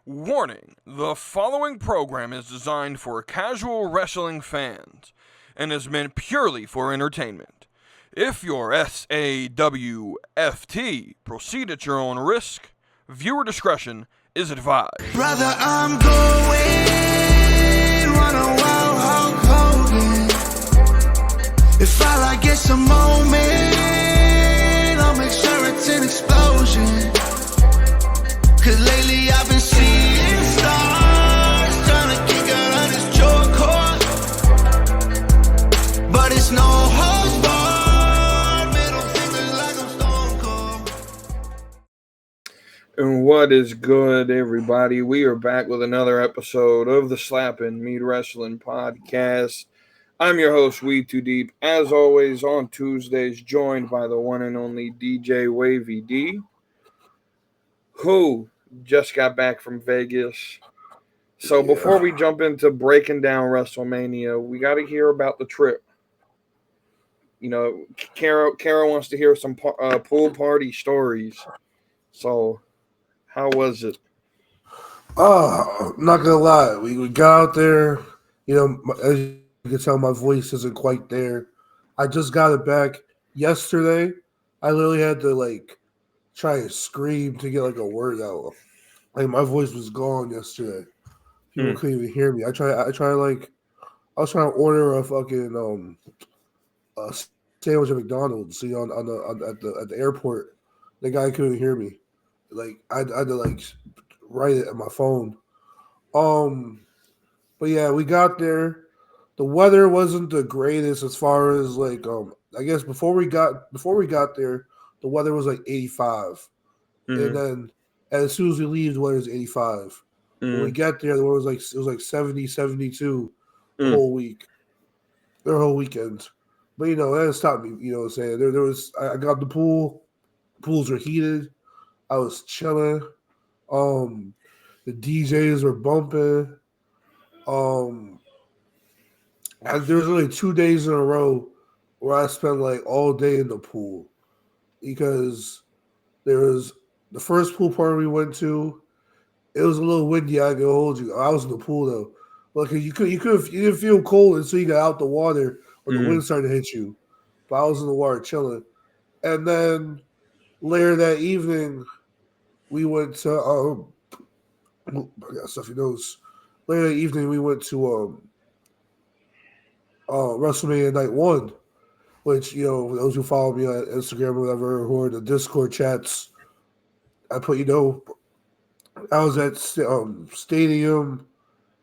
Warning, the following program is designed for casual wrestling fans and is meant purely for entertainment. If you're SAWFT, proceed at your own risk. Viewer discretion is advised. Brother, I'm going run a wild Hulk Hogan. If I like get some moment, I'll make sure it's an explosion. Cause lately I've been seeing stars trying to kick out of this joy cord. But it's no holds barred. Middle fingers like I'm Stone Cold. And what is good, everybody? We are back with another episode of the Slappin' Meat Wrestling Podcast. I'm your host, We Too Deep, as always on Tuesdays, joined by the one and only DJ Wavy D, who just got back from Vegas. So before we jump into breaking down WrestleMania, we got to hear about the trip. You know, Kara wants to hear some pool party stories. So, how was it? Not gonna lie, we got out there. You know, as you can tell, my voice isn't quite there. I just got it back yesterday. I literally had to try and scream to get a word out. Like my voice was gone yesterday. People couldn't even hear me. I was trying to order a fucking a sandwich at McDonald's. See at the airport, the guy couldn't hear me. I had to write it at my phone. But yeah, we got there. The weather wasn't the greatest as far as I guess before we got there, the weather was 85. And then as soon as we leave, the weather's 85. When we get there, the weather was 70, 72 the whole week. Their whole weekend. But that didn't stop me, you know what I'm saying? There was I got the pool. Pools were heated. I was chilling. The DJs were bumping. And there was only 2 days in a row where I spent all day in the pool, because there was the first pool party we went to. It was a little windy. I can hold you. I was in the pool though, but you didn't feel cold until you got out the water or the wind started to hit you. But I was in the water chilling, and then later that evening, we went to I got stuffy nose. Later that evening, we went to WrestleMania Night 1, which, those who follow me on Instagram or whatever, who are in the Discord chats, I put, I was at Stadium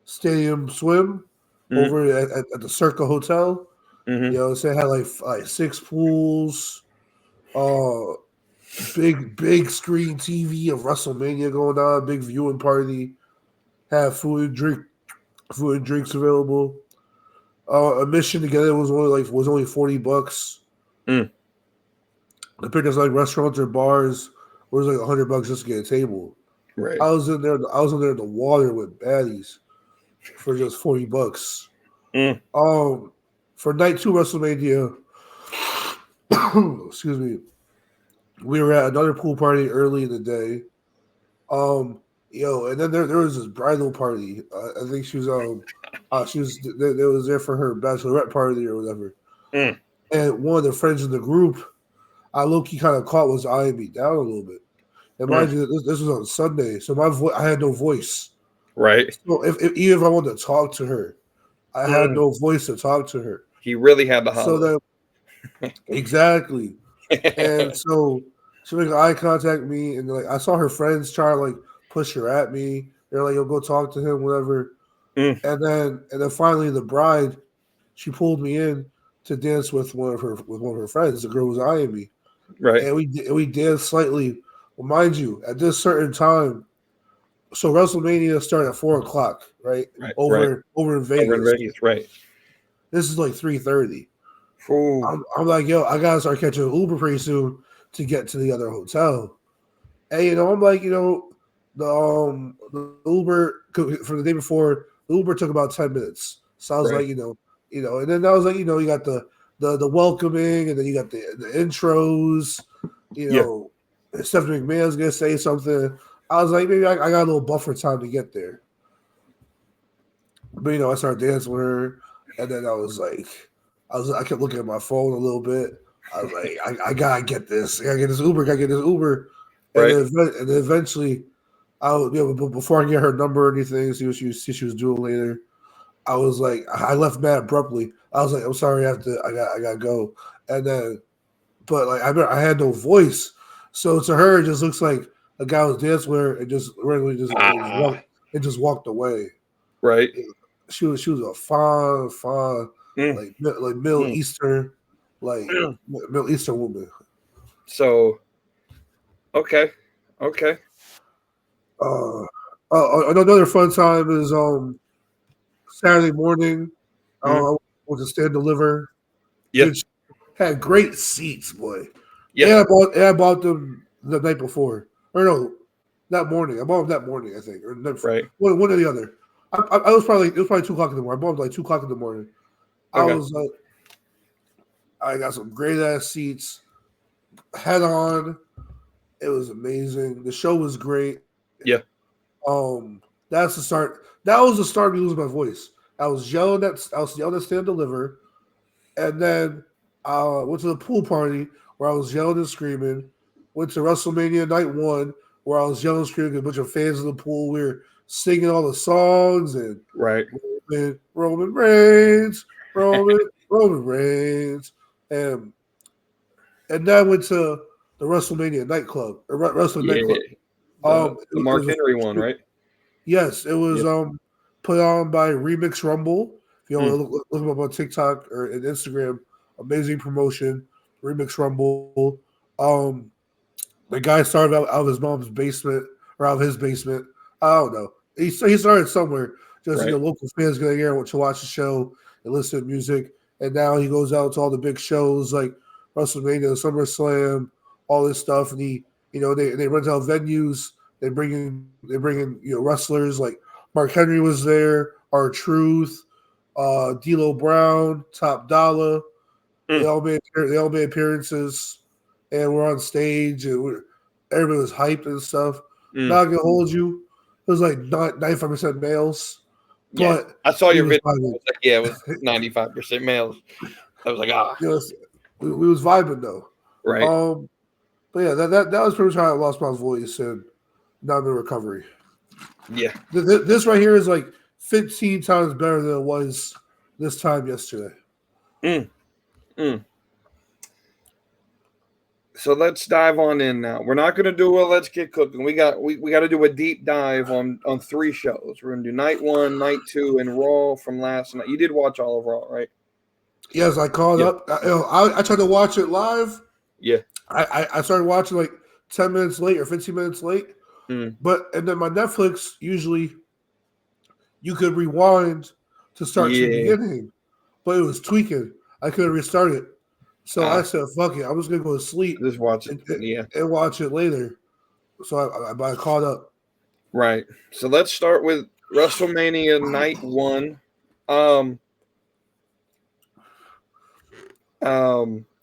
Swim over at the Circa Hotel. So it had like 6 pools, big screen TV of WrestleMania going on, big viewing party, had food and drinks available. Admission together was only $40. Compared to restaurants or bars, where it was $100 just to get a table. Right. I was in there in the water with baddies for just $40. For night 2 WrestleMania, excuse me, we were at another pool party early in the day. And then there was this bridal party. I think she was there for her bachelorette party or whatever. And one of the friends in the group, I low-key kind of caught, was eyeing me down a little bit. And mind you, this was on Sunday, so I had no voice. Right. So even if I wanted to talk to her, I had no voice to talk to her. He really had to holler. So then, exactly. And so she made eye contact with me, and I saw her friends try to push her at me. They're like, "Yo, go talk to him, whatever." And then finally, the bride, she pulled me in to dance with one of her friends. The girl was eyeing me, right? And we danced slightly. Well, mind you, at this certain time, so WrestleMania started at 4:00, right? Over in Vegas. Over in Vegas, right? This is 3:30. I'm like, yo, I gotta start catching an Uber pretty soon to get to the other hotel. And I'm like, the Uber from the day before, the Uber took about 10 minutes. So I was like, and then I was like, you got the welcoming, and then you got the intros, Stephanie McMahon's gonna say something. I was like, maybe I got a little buffer time to get there. But I started dancing with her, and then I kept looking at my phone a little bit. I was like, I gotta get this. I gotta get this Uber. Right. And then eventually, but before I get her number or anything, see what she was doing later. I was like, I left mad abruptly. I was like, I'm sorry, I gotta go. And then, but like, I had no voice, so to her, it just looks like a guy was dancing with her and just randomly just walked away. Right. She was a fine like Middle Eastern Middle Eastern woman. So, okay. Another fun time is Saturday morning. I went to Stand Deliver. Yeah. Which had great seats, boy. Yeah. I bought them the night before. Or no, that morning. I bought them that morning, I think. Or right. One or the other. I was probably 2:00 in the morning. I bought them like 2:00 in the morning. Okay. I was like, I got some great ass seats. Head on. It was amazing. The show was great. Yeah. That's the start. That was the start of me losing my voice. I was yelling at Stand Deliver, and then went to the pool party where I was yelling and screaming. Went to WrestleMania Night 1 where I was yelling and screaming. A bunch of fans in the pool. We were singing all the songs and right. Roman Reigns, Roman Reigns, and then went to the WrestleMania nightclub or Wrestling nightclub. The Mark Henry one, right? Yes, it was put on by Remix Rumble. If you want to look them up on TikTok or on Instagram, amazing promotion. Remix Rumble. The guy started out of his mom's basement or out of his basement. I don't know. He started somewhere. Just local fans getting here to watch the show and listen to music. And now he goes out to all the big shows like WrestleMania, SummerSlam, all this stuff. And they rent out venues. They bring in wrestlers like Mark Henry was there, R-Truth, D'Lo Brown, Top Dollar. They all made appearances, and we're on stage, and everybody was hyped and stuff. Not gonna hold you, it was like 95% males. Yeah, but I saw your video. I was like, it was 95% males. I was like, we was vibing though. Right. But yeah, that was pretty much how I lost my voice, and now I'm in recovery. Yeah. This right here is like 15 times better than it was this time yesterday. So let's dive on in now. We're not going to do a let's get cooking. We got to do a deep dive on 3 shows. We're going to do night 1, night 2, and Raw from last night. You did watch all of Raw, right? Yes, I called up. I tried to watch it live. Yeah. I started watching like 10 minutes late or 15 minutes late. And then my Netflix, usually you could rewind to start to the beginning, but it was tweaking. I couldn't restart it. So I said, fuck it. I'm just going to go to sleep. Just watch it. And watch it later. So I caught up. Right. So let's start with WrestleMania Night 1.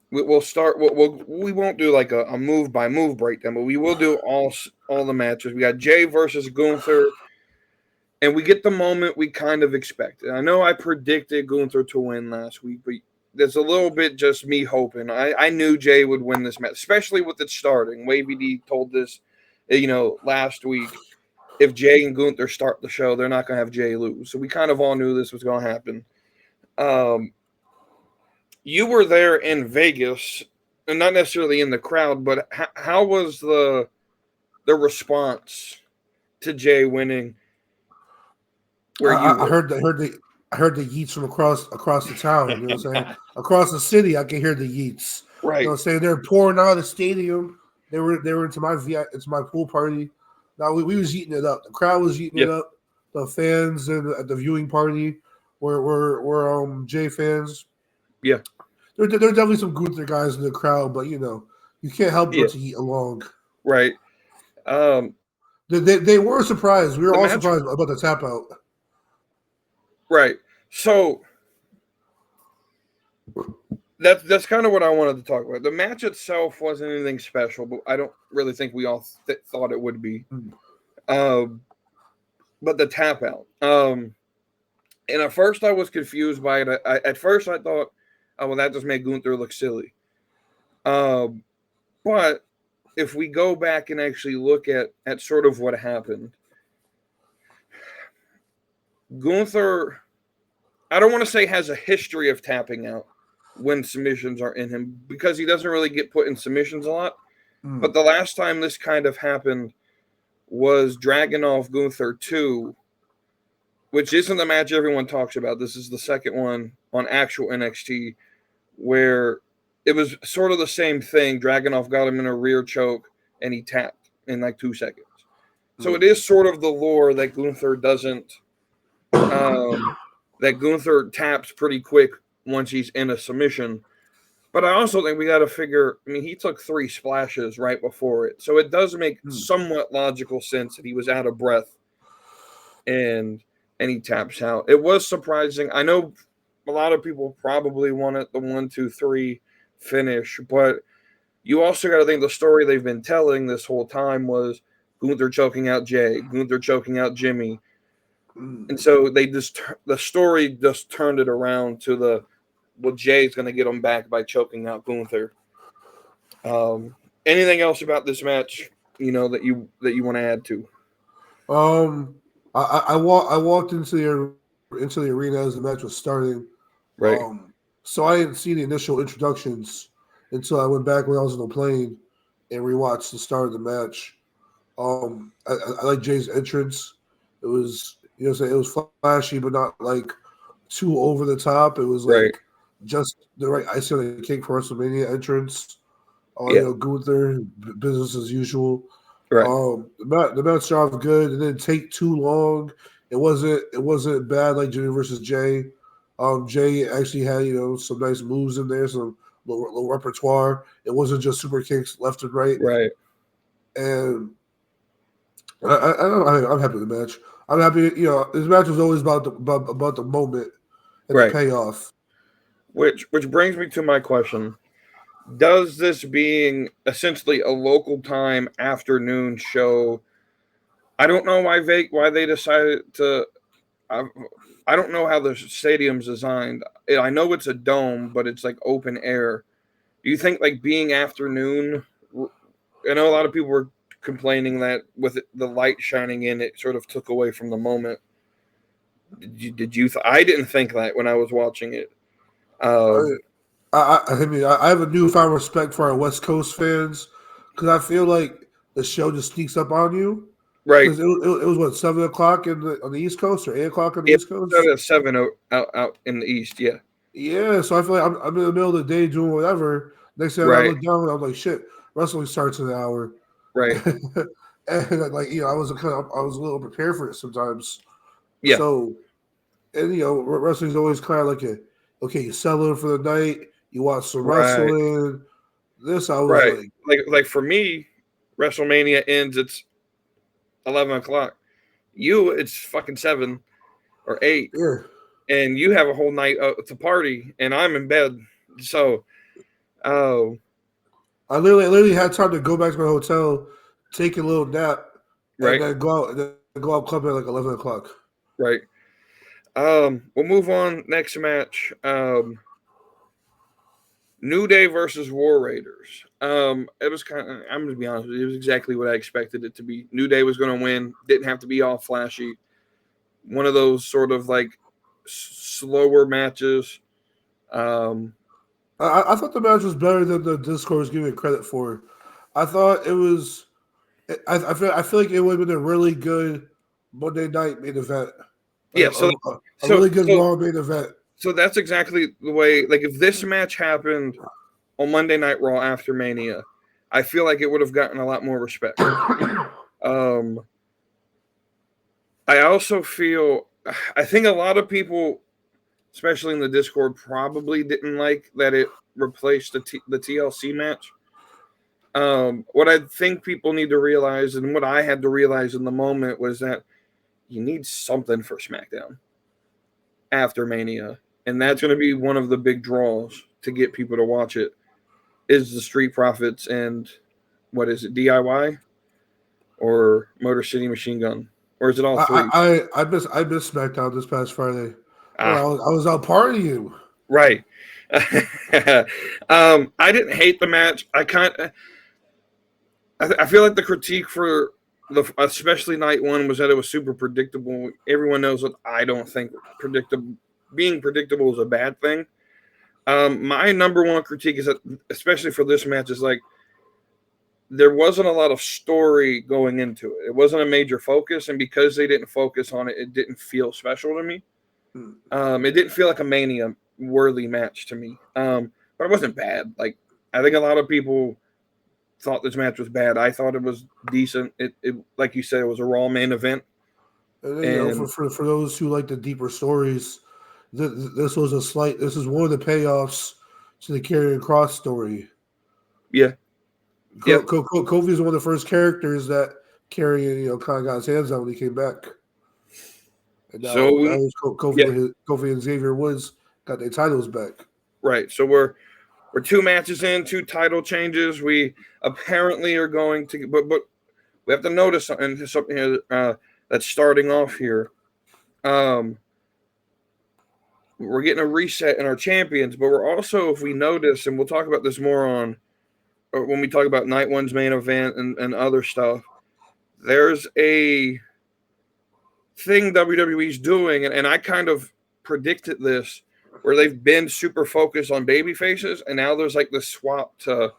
We'll start. We won't do like a move by move breakdown, but we will do all the matches. We got Jay versus Gunther, and we get the moment we kind of expected. I know I predicted Gunther to win last week, but there's a little bit just me hoping. I knew Jay would win this match, especially with it starting. Wavy D told this, last week. If Jay and Gunther start the show, they're not going to have Jay lose. So we kind of all knew this was going to happen. You were there in Vegas, and not necessarily in the crowd, but how was the response to Jay winning? I heard the yeets from across the town. You know what I'm saying? Across the city, I can hear the yeets. Right. You know what I'm saying? They're pouring out of the stadium. They were into my pool party. Now we was eating it up. The crowd was eating it up. The fans at the viewing party were Jay fans. Yeah. There are definitely some Gunther guys in the crowd, but you can't help but to eat along. Right. They were surprised. We were all surprised about the tap out. Right. So that's kind of what I wanted to talk about. The match itself wasn't anything special, but I don't really think we all thought it would be. But the tap out. And at first I was confused by it. At first I thought, oh, well, that just made Gunther look silly. But if we go back and actually look at sort of what happened, Gunther, I don't want to say has a history of tapping out when submissions are in him because he doesn't really get put in submissions a lot. But the last time this kind of happened was Dragunov Gunther 2, which isn't the match everyone talks about. This is the second one on actual NXT where it was sort of the same thing. Dragunov got him in a rear choke and he tapped in like 2 seconds. So it is sort of the lore that Gunther doesn't, that Gunther taps pretty quick once he's in a submission. But I also think we got to figure, I mean, he took 3 splashes right before it. So it does make somewhat logical sense that he was out of breath and he taps out. It was surprising. I know a lot of people probably wanted the 1, 2, 3 finish, but you also got to think the story they've been telling this whole time was Gunther choking out Jay, Gunther choking out Jimmy. And so the story just turned it around to Jay's going to get him back by choking out Gunther. Anything else about this match, that you want to add to? I walked into the arena as the match was starting. Right. So I didn't see the initial introductions until I went back when I was on the plane and rewatched the start of the match. I like Jay's entrance. It was, it was flashy, but not like too over the top. It was like just the right icing on the cake for WrestleMania entrance. Gunther, business as usual. Right. The match started good. It didn't take too long. It wasn't bad like Jimmy versus Jay. Jay actually had some nice moves in there, some little repertoire. It wasn't just super kicks left and right. Right. And I'm happy with the match. I'm happy. This match was always about the moment and the payoff. Which brings me to my question. Does this being essentially a local time afternoon show, I don't know why they decided to. I don't know how the stadium's designed. I know it's a dome, but it's like open air. Do you think like being afternoon? I know a lot of people were complaining that with the light shining in, it sort of took away from the moment. Did you? I didn't think that when I was watching it. I have a newfound respect for our West Coast fans because I feel like the show just sneaks up on you. Right. Because it was what, 7 o'clock on the East Coast or 8 o'clock on the East Coast? At 7 out in the East, yeah. Yeah, so I feel like I'm in the middle of the day doing whatever. Next thing I look down and I'm like, shit, wrestling starts in an hour. Right. And like, I was a little prepared for it sometimes. Yeah. So, and wrestling's always kind of like you settle in for the night, you watch some wrestling. This I was like for me, WrestleMania ends at 11 o'clock. It's fucking 7 or 8. Yeah. And you have a whole night to party, and I'm in bed. So, I literally had time to go back to my hotel, take a little nap, and then go out clubbing at like 11 o'clock. Right. We'll move on. Next match. New Day versus War Raiders. It was kind of, I'm going to be honest with you, it was exactly what I expected it to be. New Day was going to win. Didn't have to be all flashy. One of those sort of like slower matches. I thought the match was better than the Discord was giving it credit for. I thought it was. I feel like it would have been a really good Monday night main event. Yeah, a really good Raw main event. So that's exactly the way. Like if this match happened on Monday Night Raw after Mania, I feel like it would have gotten a lot more respect. I also feel. I think a lot of people, especially in the Discord, probably didn't like that it replaced the TLC match. What I think people need to realize, and what I had to realize in the moment, was that you need something for SmackDown after Mania. And that's going to be one of the big draws to get people to watch it, is the Street Profits and, what is it, DIY? or Motor City Machine Gun, or is it all three? I missed SmackDown this past Friday. I was out partying. Right. I didn't hate the match. I feel like the critique for especially night one was that it was super predictable. Everyone knows that I don't think being predictable is a bad thing. My number one critique is that, especially for this match, is like there wasn't a lot of story going into it. It wasn't a major focus, and because they didn't focus on it, it didn't feel special to me. It didn't feel like a Mania worthy match to me. But it wasn't bad. Like, I think a lot of people thought this match was bad. I thought it was decent. It like you said, it was a Raw main event. And you know, for those who like the deeper stories, this is one of the payoffs to the Karrion Kross story. Yeah. Kofi is one of the first characters that Karrion, kind of got his hands on when he came back. And now, Kofi and Xavier Woods got their titles back. Right. So we're 2 matches in, 2 title changes. We apparently are going to, but we have to notice something here that's starting off here. We're getting a reset in our champions, but we're also, if we notice, and we'll talk about this more on when we talk about night one's main event and other stuff, there's a thing WWE's doing, and I kind of predicted this, where they've been super focused on baby faces, and now there's like this swap to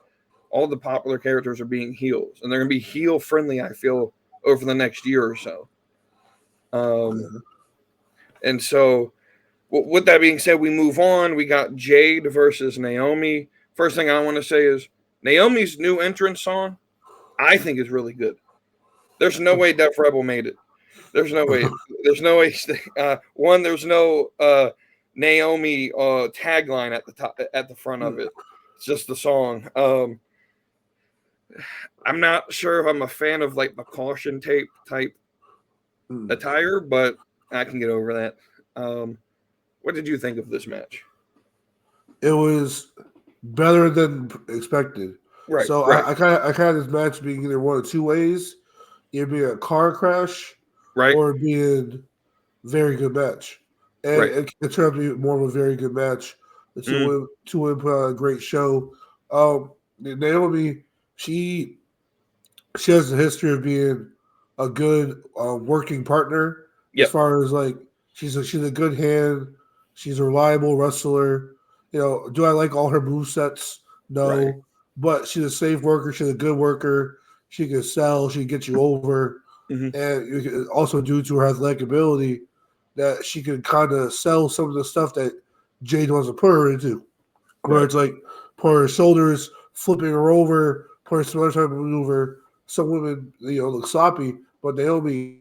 all the popular characters are being heels, and they're going to be heel friendly, I feel, over the next year or so. And so with that being said, we move on. We got Jade versus Naomi. First thing I want to say is Naomi's new entrance song, I think, is really good. There's no way Def Rebel made it. There's no way. There's no way. There's no Naomi tagline at the top, at the front of it. It's just the song. I'm not sure if I'm a fan of like the caution tape type attire, but I can get over that. What did you think of this match? It was better than expected. Right. So right. I kind of this match being either one of 2 ways: either being a car crash, right, or being very good match. And it turned out to be more of a very good match. The two women put on a great show. Naomi, she has a history of being a good working partner. As far as like she's a good hand. She's a reliable wrestler. Do I like all her movesets? No. Right. But she's a safe worker. She's a good worker. She can sell. She can get you over. And also due to her athletic ability, that she can kind of sell some of the stuff that Jade wants to put her into. Where it's like put her shoulders, flipping her over, put her some other type of maneuver. Some women, look sloppy, but Naomi,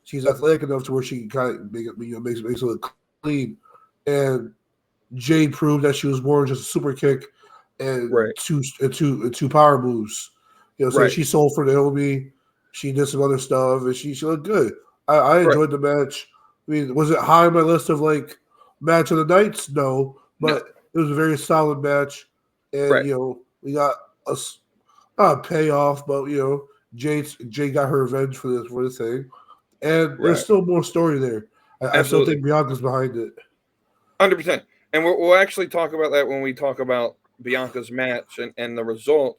she's athletic enough to where she can kind of makes it look clean. And Jade proved that she was more than just a super kick and two power moves. So she sold for Naomi. She did some other stuff, and she looked good. I enjoyed the match. I mean, was it high on my list of like match of the nights? No, but it was a very solid match, and we got not a payoff, but Jade got her revenge for the thing, and there's still more story there. I still think Bianca's behind it. 100%, and we'll actually talk about that when we talk about Bianca's match and the result.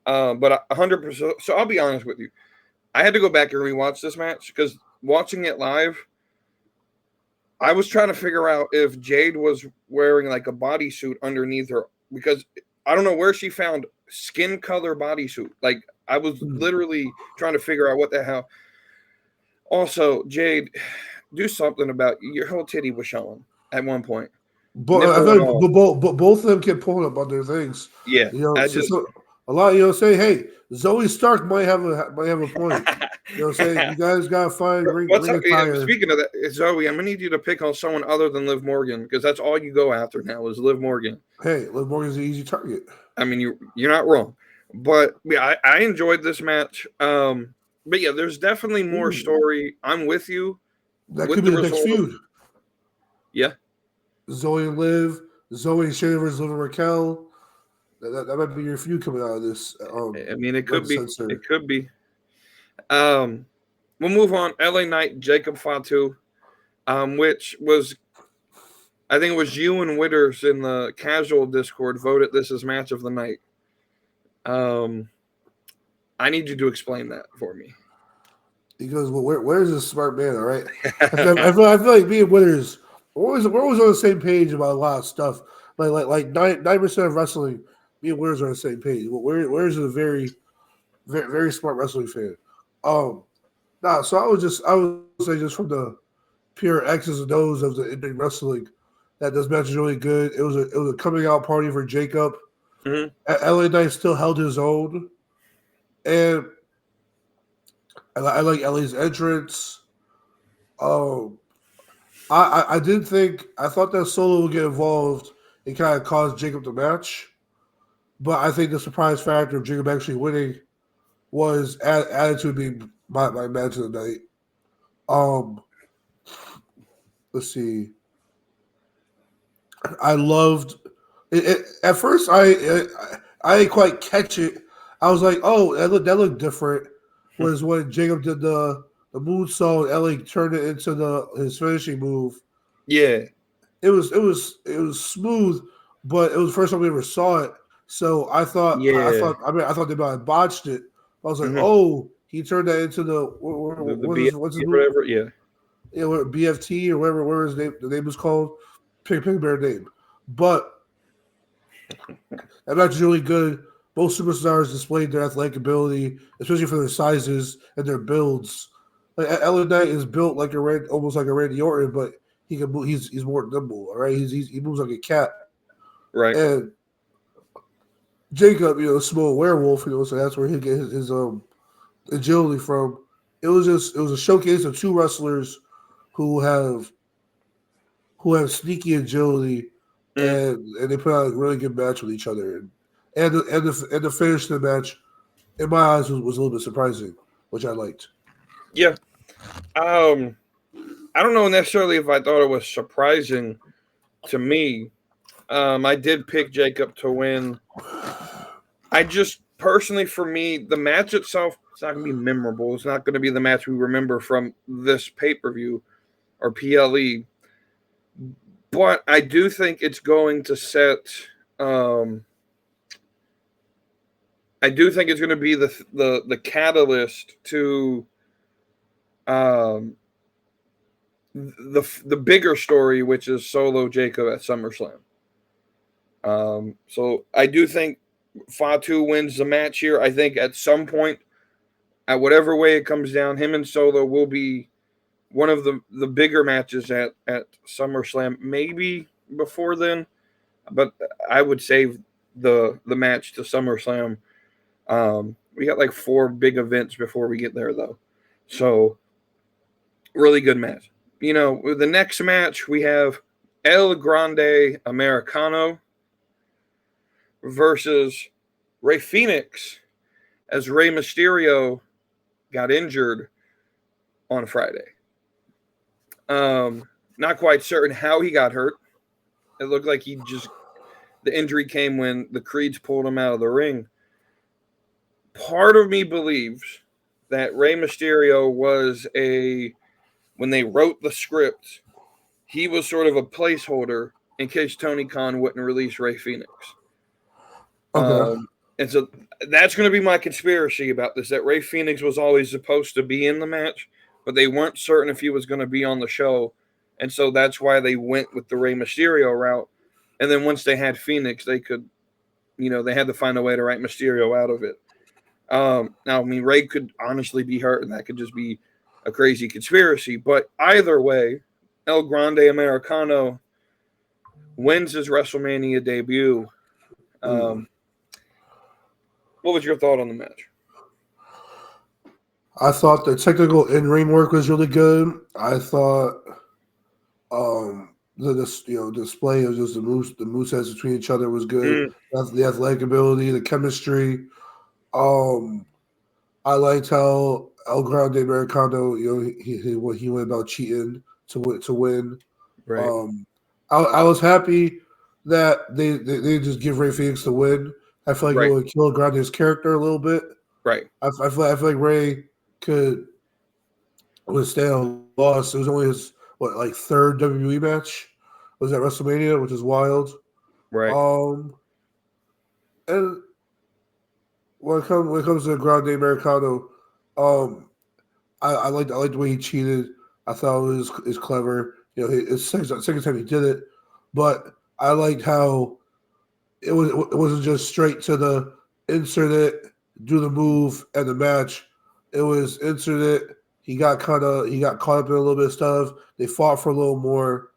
But 100%. So I'll be honest with you. I had to go back and rewatch this match because watching it live, I was trying to figure out if Jade was wearing like a bodysuit underneath her, because I don't know where she found skin color bodysuit. Like, I was literally trying to figure out what the hell. Also, Jade, do something about your whole titty was showing at one point. But I feel like both of them kept pulling up on their things. Yeah, a lot, say, hey, Zoe Stark might have a point. Saying? You guys got to find ring attire. Speaking of that, Zoe, I'm going to need you to pick on someone other than Liv Morgan, because that's all you go after now is Liv Morgan. Hey, Liv Morgan's an easy target. I mean, you're not wrong. But, yeah, I enjoyed this match. But, yeah, there's definitely more story. I'm with you. That could be the next feud. Yeah. Zoe and Liv, Zoe and Shayna versus Liv and Raquel. That might be your feud coming out of this. I mean, it could be. It could be. We'll move on. LA Knight, Jacob Fatu, which was, I think it was you and Witters in the casual Discord voted this as match of the night. I need you to explain that for me. Because where's this smart man? All right, I feel like me and Witters we're always on the same page about a lot of stuff. Like 9% of wrestling, me and Witters are on the same page. Where's a very, very, very smart wrestling fan. So I would say just from the pure X's and O's of the in-ring wrestling, that this match is really good. It was a coming out party for Jacob. Mm-hmm. LA Knight still held his own, and I like LA's entrance. I thought that Solo would get involved and kind of cause Jacob the match, but I think the surprise factor of Jacob actually winning was added to being my match of the night. Let's see. I loved it. At first, I didn't quite catch it. I was like, "Oh, that looked different." Was when Jacob did the moonsault, LA turned it into his finishing move. Yeah, it was smooth, but it was the first time we ever saw it. So I thought they might have botched it. I was like, "Oh, he turned that into what's his whatever." Yeah, BFT or whatever his name, the name was called. Pick a better name. But that match is really good. Both superstars displayed their athletic ability, especially for their sizes and their builds. Like LA Knight is built like almost like a Randy Orton, but he can move. He's more nimble. All right, he moves like a cat. Right. And Jacob, small werewolf. So that's where he get his agility from. It was a showcase of two wrestlers who have sneaky agility, and they put out a really good match with each other. And the finish of the match, in my eyes, was a little bit surprising, which I liked. Yeah. I don't know necessarily if I thought it was surprising to me. I did pick Jacob to win. I just personally, for me, the match itself, it's not going to be memorable. It's not going to be the match we remember from this pay-per-view or PLE. But I do think it's going to set. I do think it's going to be the catalyst to the bigger story, which is Solo Jacob at SummerSlam. So I do think Fatu wins the match here. I think at some point, at whatever way it comes down, him and Solo will be one of the bigger matches at SummerSlam. Maybe before then, but I would save the match to SummerSlam. We got like 4 big events before we get there, though. So, really good match. The next match, we have El Grande Americano versus Rey Fenix, as Rey Mysterio got injured on Friday. Not quite certain how he got hurt. It looked like the injury came when the Creeds pulled him out of the ring. Part of me believes that Rey Mysterio was when they wrote the script, he was sort of a placeholder in case Tony Khan wouldn't release Rey Fenix. Okay. And so that's going to be my conspiracy about this, that Rey Fenix was always supposed to be in the match, but they weren't certain if he was going to be on the show. And so that's why they went with the Rey Mysterio route. And then once they had Phoenix, they could, they had to find a way to write Mysterio out of it. Now, Rey could honestly be hurt, and that could just be a crazy conspiracy. But either way, El Grande Americano wins his WrestleMania debut. What was your thought on the match? I thought the technical in-ring work was really good. I thought the display of just the movesets between each other was good. The athletic ability, the chemistry. I liked how El Grande Americano, he went about cheating to win. Right. I was happy that they just give Rey Fenix the win. I feel like it would kill Grande's character a little bit. Right. I feel like Rey could withstand a loss. It was only his third WWE match was at WrestleMania, which is wild. Right. And when it comes to Grande Americano, I like the way he cheated. I thought it was clever. You know, it's second time he did it, but I liked how it wasn't just straight to the insert it, do the move, and the match. It was insert it. He got caught up in a little bit of stuff. They fought for a little more,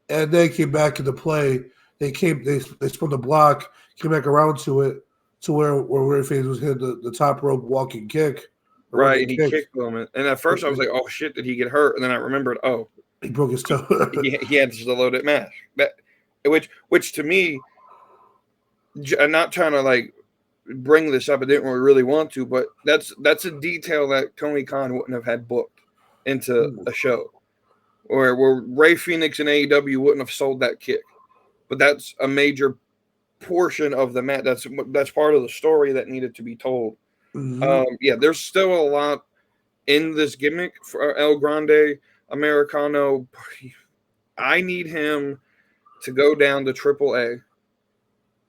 and then came back into play. They spun the block, came back around to it, to where Rayface was hitting the top rope walking kick. Right, and he kicked him. And at first I was like, oh shit, did he get hurt? And then I remembered, oh, he broke his toe. he had the loaded match. Which to me, I'm not trying to like bring this up. I didn't really want to, but that's a detail that Tony Khan wouldn't have had booked into a show, where Ray Phoenix and AEW wouldn't have sold that kick. But that's a major portion of the match. That's part of the story that needed to be told. Mm-hmm. There's still a lot in this gimmick for El Grande Americano. I need him to go down to AAA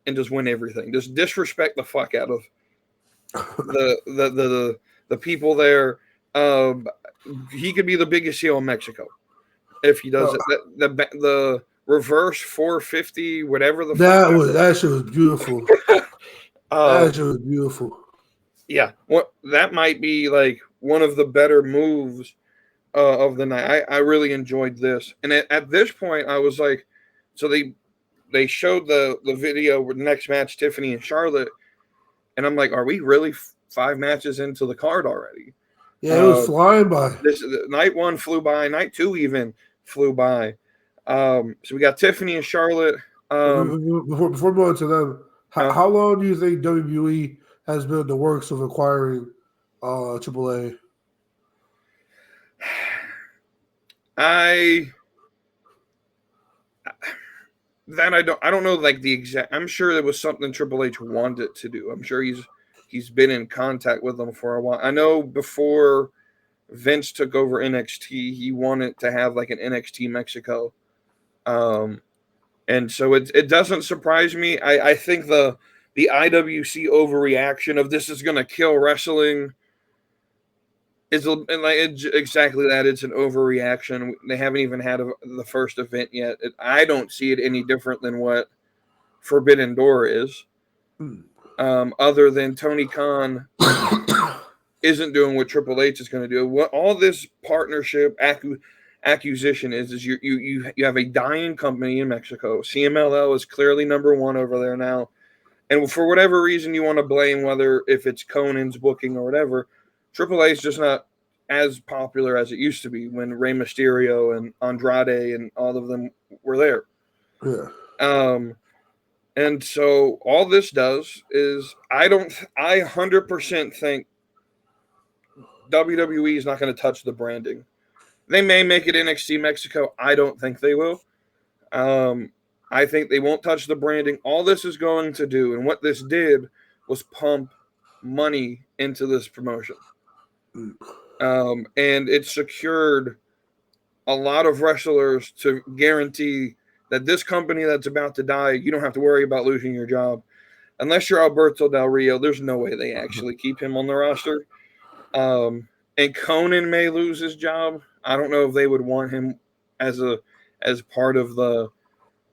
and just win everything. Just disrespect the fuck out of the people there. He could be the biggest heel in Mexico if he does it. The reverse 450, whatever the that shit was beautiful. That shit was beautiful. Yeah, that might be like one of the better moves of the night. I really enjoyed this, and at this point, I was like, so they showed the video with the next match, Tiffany and Charlotte, and I'm like, are we really 5 matches into the card already? Yeah, it was flying by. Night 1 flew by, night 2 even flew by. So we got Tiffany and Charlotte. Before going to them, how long do you think WWE has been in the works of acquiring AAA? I don't know like the exact. I'm sure there was something Triple H wanted to do. I'm sure he's been in contact with them for a while. I know before Vince took over NXT, he wanted to have like an NXT Mexico, and so it doesn't surprise me. I think the IWC overreaction of this is going to kill wrestling is exactly that. It's an overreaction. They haven't even had the first event yet. I don't see it any different than what Forbidden Door is, other than Tony Khan isn't doing what Triple H is going to do. What all this partnership accusation is you have a dying company in Mexico. CMLL is clearly number 1 over there now. And for whatever reason you want to blame, whether if it's Conan's booking or whatever, AAA is just not as popular as it used to be when Rey Mysterio and Andrade and all of them were there. Yeah. And so all this does is I 100% think WWE is not going to touch the branding. They may make it NXT Mexico. I don't think they will. I think they won't touch the branding. All this is going to do, and what this did, was pump money into this promotion. And it secured a lot of wrestlers to guarantee that this company that's about to die, you don't have to worry about losing your job. Unless you're Alberto Del Rio, there's no way they actually keep him on the roster. And Conan may lose his job. I don't know if they would want him as part of the,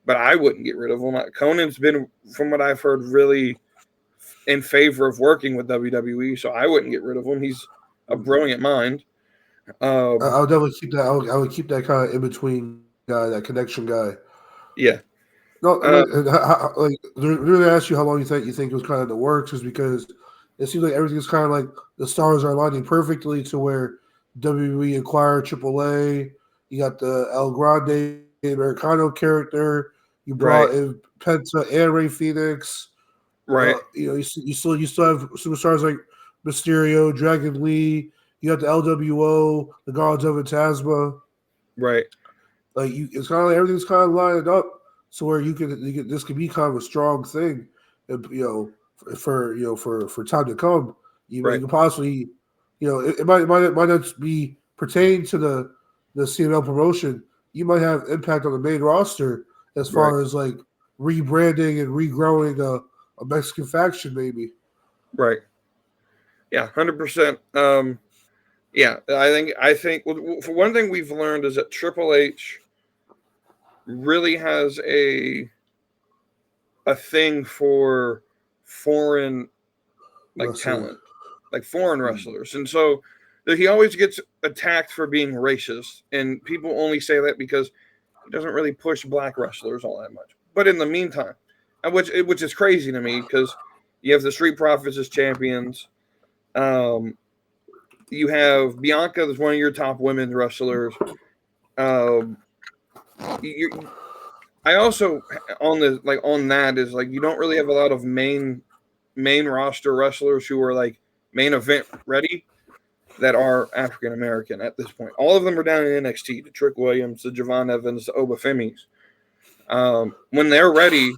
but I wouldn't get rid of him. Conan's been, from what I've heard, really in favor of working with WWE, so I wouldn't get rid of him. He's a brilliant mind. I'll definitely keep that. I would keep that kind of in between guy, that connection guy. Yeah. No, the reason I asked you how long you think it was kind of in the works is because it seems like everything's kind of like the stars are aligning perfectly to where WWE acquired AAA. You got the El Grande Americano character. You brought in Penta and Ray Phoenix. Right. You still have superstars like Mysterio, Dragon Lee. You got the LWO, the Gods of Fantasma. Right. Like it's kind of like everything's kind of lined up so where you can this could be kind of a strong thing, and, for time to come. You can possibly it might not be pertaining to the CML promotion. You might have impact on the main roster as far as like rebranding and regrowing a Mexican faction, maybe. Right. Yeah, 100%. Yeah, I think for one thing we've learned is that Triple H really has a thing for foreign talent, like foreign wrestlers, and so he always gets attacked for being racist, and people only say that because he doesn't really push black wrestlers all that much. But in the meantime, which is crazy to me because you have the Street Profits as champions. You have Bianca as one of your top women's wrestlers. I also on that is like you don't really have a lot of main roster wrestlers who are like main event ready that are African American at this point. All of them are down in NXT. The Trick Williams, the Javon Evans, the Obafimis. When they're ready,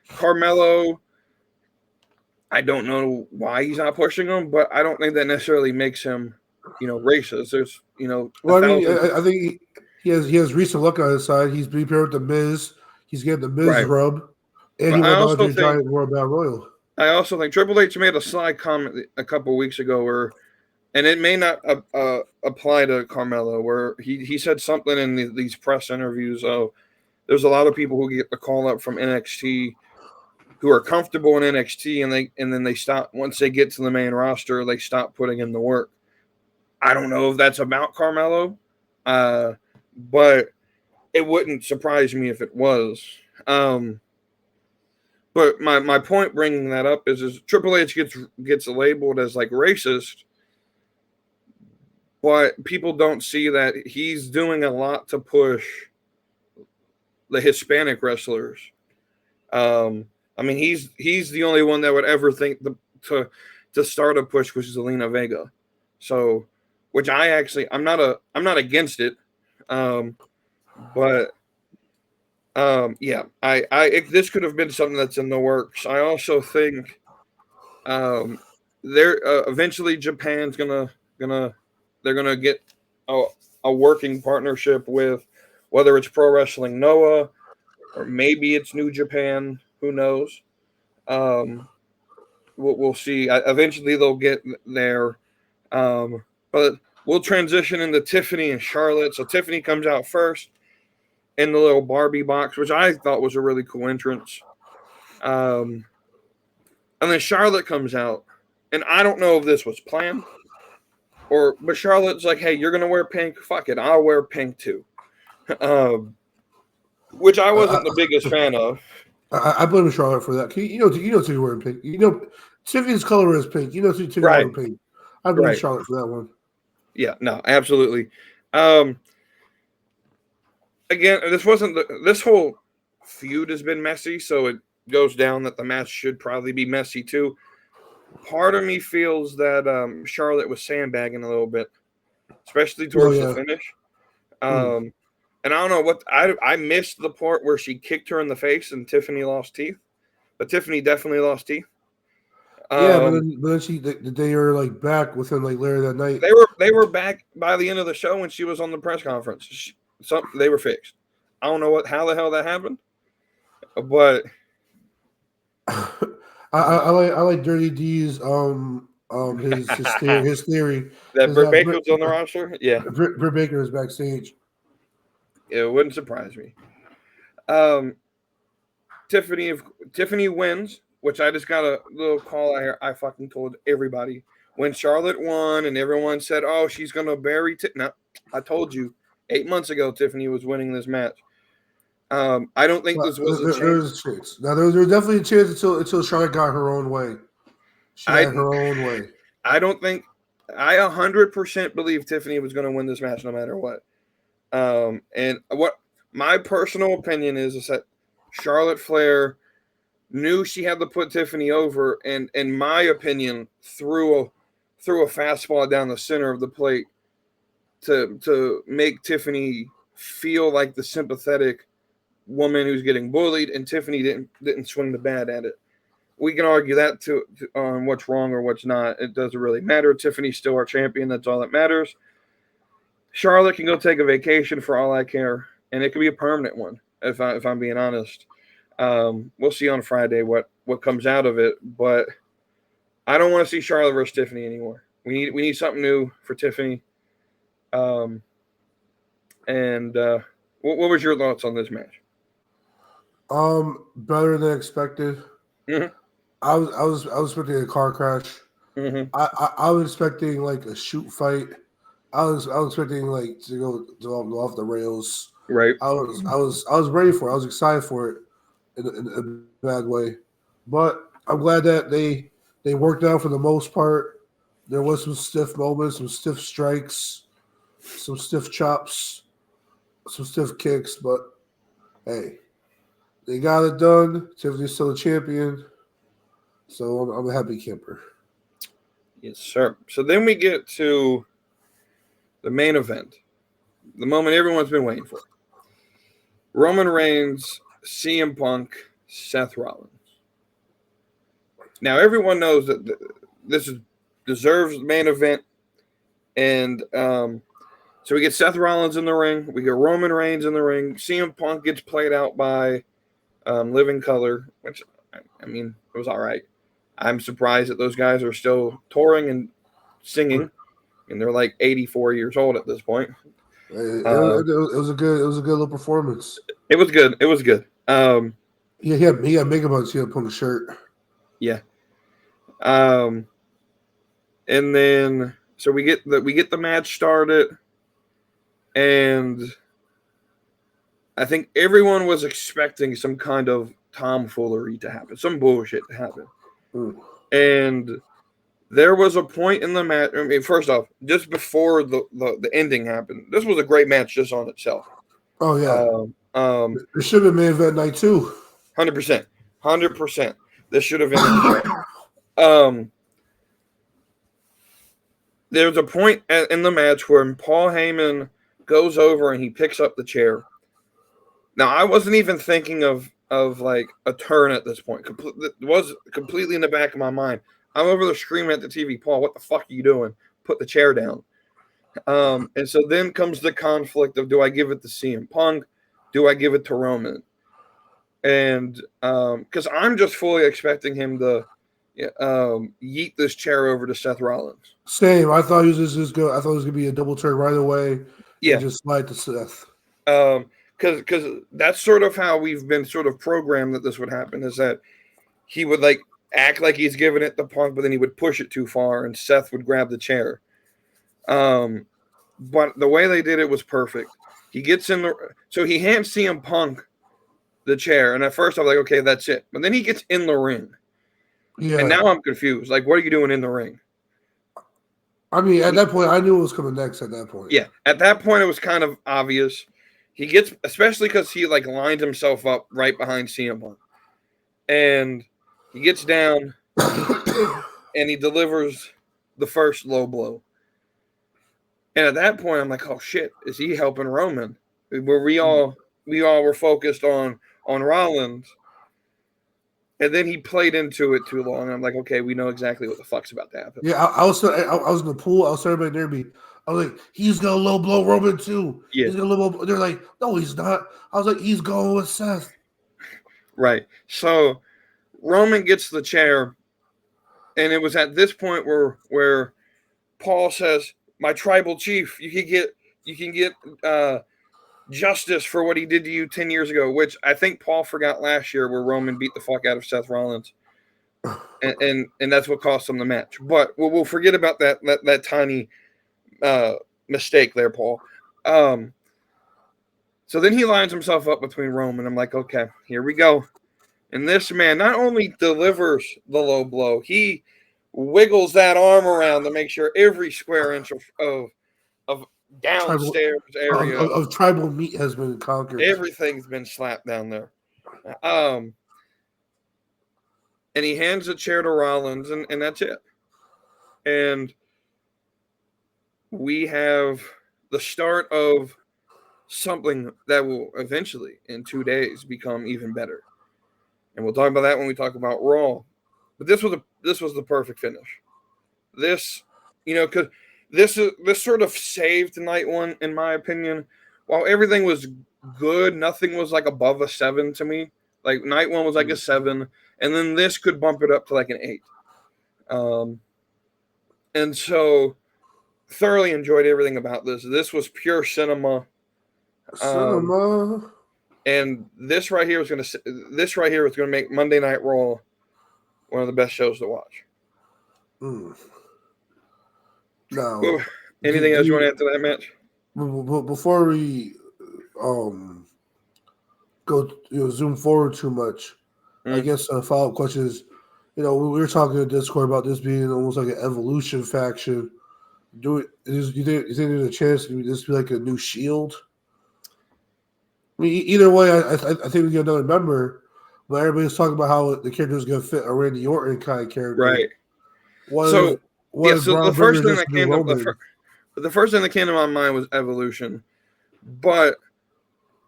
Carmelo. I don't know why he's not pushing them, but I don't think that necessarily makes him, racist. There's, Well, I think he has recent luck on his side. He's being paired with the Miz. He's getting the Miz rub, and he went Andre Giant World Battle Royal. I also think Triple H made a sly comment a couple weeks ago and it may not apply to Carmelo, where he said something in these press interviews. Oh, there's a lot of people who get the call up from NXT who are comfortable in NXT, and then they stop once they get to the main roster. They stop putting in the work. I don't know if that's about Carmelo, but it wouldn't surprise me if it was. But my point bringing that up is Triple H gets labeled as like racist, but people don't see that he's doing a lot to push the Hispanic wrestlers. I mean, he's the only one that would ever think to start a push, which is Zelina Vega. So, which I'm not against it, but this could have been something that's in the works. I also think eventually Japan's gonna get a working partnership with, whether it's Pro Wrestling Noah or maybe it's New Japan. Who knows? We'll see. Eventually they'll get there. But we'll transition into Tiffany and Charlotte. So Tiffany comes out first in the little Barbie box, which I thought was a really cool entrance. And then Charlotte comes out, and I don't know if this was planned, but Charlotte's like, "Hey, you're gonna wear pink? Fuck it, I'll wear pink too," which I wasn't the biggest fan of. I blame Charlotte for that. Tiffany's wearing pink. Tiffany's color is pink. Tiffany's wearing pink. I blame Charlotte for that one. Yeah, no, absolutely. Again, this whole feud has been messy, so it goes down that the match should probably be messy too. Part of me feels that Charlotte was sandbagging a little bit, especially towards the finish. And I don't know what I missed the part where she kicked her in the face and Tiffany lost teeth, but Tiffany definitely lost teeth. But then they were like back within like later that night. They were back by the end of the show when she was on the press conference. They were fixed. I don't know how the hell that happened, but I like Dirty D's his theory that Britt Baker's on the roster. Yeah, Britt Baker is backstage. It wouldn't surprise me. Tiffany wins, which I just got a little call out here. I fucking told everybody when Charlotte won, and everyone said, "Oh, she's gonna bury." No, I told you 8 months ago Tiffany was winning this match. I don't think this was a chance. Now there was definitely a chance until Charlotte got her own way. She had her own way. I don't think. I 100% believe Tiffany was going to win this match no matter what. And what my personal opinion is that Charlotte Flair knew she had to put Tiffany over, and in my opinion, threw a fastball down the center of the plate to make Tiffany feel like the sympathetic woman who's getting bullied, and Tiffany didn't swing the bat at it. we can argue that on what's wrong or what's not. It doesn't really matter. Tiffany's still our champion. That's all that matters. Charlotte can go take a vacation for all I care, and it could be a permanent one. If I'm being honest, we'll see on Friday what comes out of it. But I don't want to see Charlotte versus Tiffany anymore. We need something new for Tiffany. What was your thoughts on this match? Better than expected. Mm-hmm. I was expecting a car crash. Mm-hmm. I was expecting like a shoot fight. I was expecting like to go off the rails. Right. I was ready for it. I was excited for it in a bad way, but I'm glad that they worked out for the most part. There was some stiff moments, some stiff strikes, some stiff chops, some stiff kicks, but hey, they got it done. Tiffany's still a champion, so I'm a happy camper. Yes, sir. So then we get to the main event, the moment everyone's been waiting for. Roman Reigns, CM Punk, Seth Rollins. Now, everyone knows that this deserves the main event. And so we get Seth Rollins in the ring. We get Roman Reigns in the ring. CM Punk gets played out by Living Color, which, I mean, it was all right. I'm surprised that those guys are still touring and singing. And they're like 84 years old at this point. It was a good little performance. It was good. He had makeup on CM Punk's shirt. Yeah. And then so we get the match started, and I think everyone was expecting some kind of tomfoolery to happen, some bullshit to happen. And there was a point in the match. I mean, first off, just before the ending happened, this was a great match just on itself. Oh yeah. It should have been main event night too. 100%. This should have been. There's a point in the match where Paul Heyman goes over and he picks up the chair. Now, I wasn't even thinking of like a turn at this point. It was completely in the back of my mind. I'm over there screaming at the TV, Paul, what the fuck are you doing? Put the chair down. And so then comes the conflict of, do I give it to CM Punk? Do I give it to Roman? And because I'm just fully expecting him to yeet this chair over to Seth Rollins. Same. I thought he was just good. I thought it was gonna be a double turn right away. Yeah, and just slide to Seth. Because that's sort of how we've been sort of programmed that this would happen. Is that he would like act like he's giving it to Punk, but then he would push it too far, and Seth would grab the chair. But the way they did it was perfect. He gets in so he hands CM Punk the chair, and at first I'm like, okay, that's it. But then he gets in the ring. Yeah. And now I'm confused. Like, what are you doing in the ring? I mean, at that point, I knew what was coming next at that point. Yeah. At that point, it was kind of obvious. He gets, especially because he, like, lined himself up right behind CM Punk. And he gets down, and he delivers the first low blow. And at that point, I'm like, oh, shit, is he helping Roman? Where we all were focused on Rollins. And then he played into it too long. I'm like, okay, we know exactly what the fuck's about to happen. Yeah, I was in the pool. I was everybody near me. I was like, he's gonna low blow Roman too. Yeah. He's gonna low blow. They're like, no, he's not. I was like, he's going with Seth. Right. So Roman gets the chair, and it was at this point where Paul says, "My tribal chief, you can get justice for what he did to you 10 years ago," which I think Paul forgot last year, where Roman beat the fuck out of Seth Rollins, and that's what cost him the match. But we'll forget about that tiny mistake there, Paul. So then he lines himself up between Roman. I'm like, okay, here we go. And this man not only delivers the low blow, he wiggles that arm around to make sure every square inch of downstairs area of tribal meat has been conquered. Everything's been slapped down there. And he hands the chair to Rollins, and that's it. And we have the start of something that will eventually, in 2 days, become even better. And we'll talk about that when we talk about Raw. But this was the perfect finish. This, because this sort of saved night one, in my opinion. While everything was good, nothing was like above a 7 to me. Like night one was like a 7, and then this could bump it up to like an 8. And so thoroughly enjoyed everything about this. This was pure cinema. And this right here was going to make Monday Night Raw one of the best shows to watch. Now, anything else you want to add to that match? Before we go zoom forward too much, I guess a follow-up question is, we were talking in Discord about this being almost like an Evolution faction. You think there's a chance this be like a new Shield? I mean, either way, I think we get another member. But everybody's talking about how the character is going to fit a Randy Orton kind of character, right? So the first thing that came to my mind was Evolution, but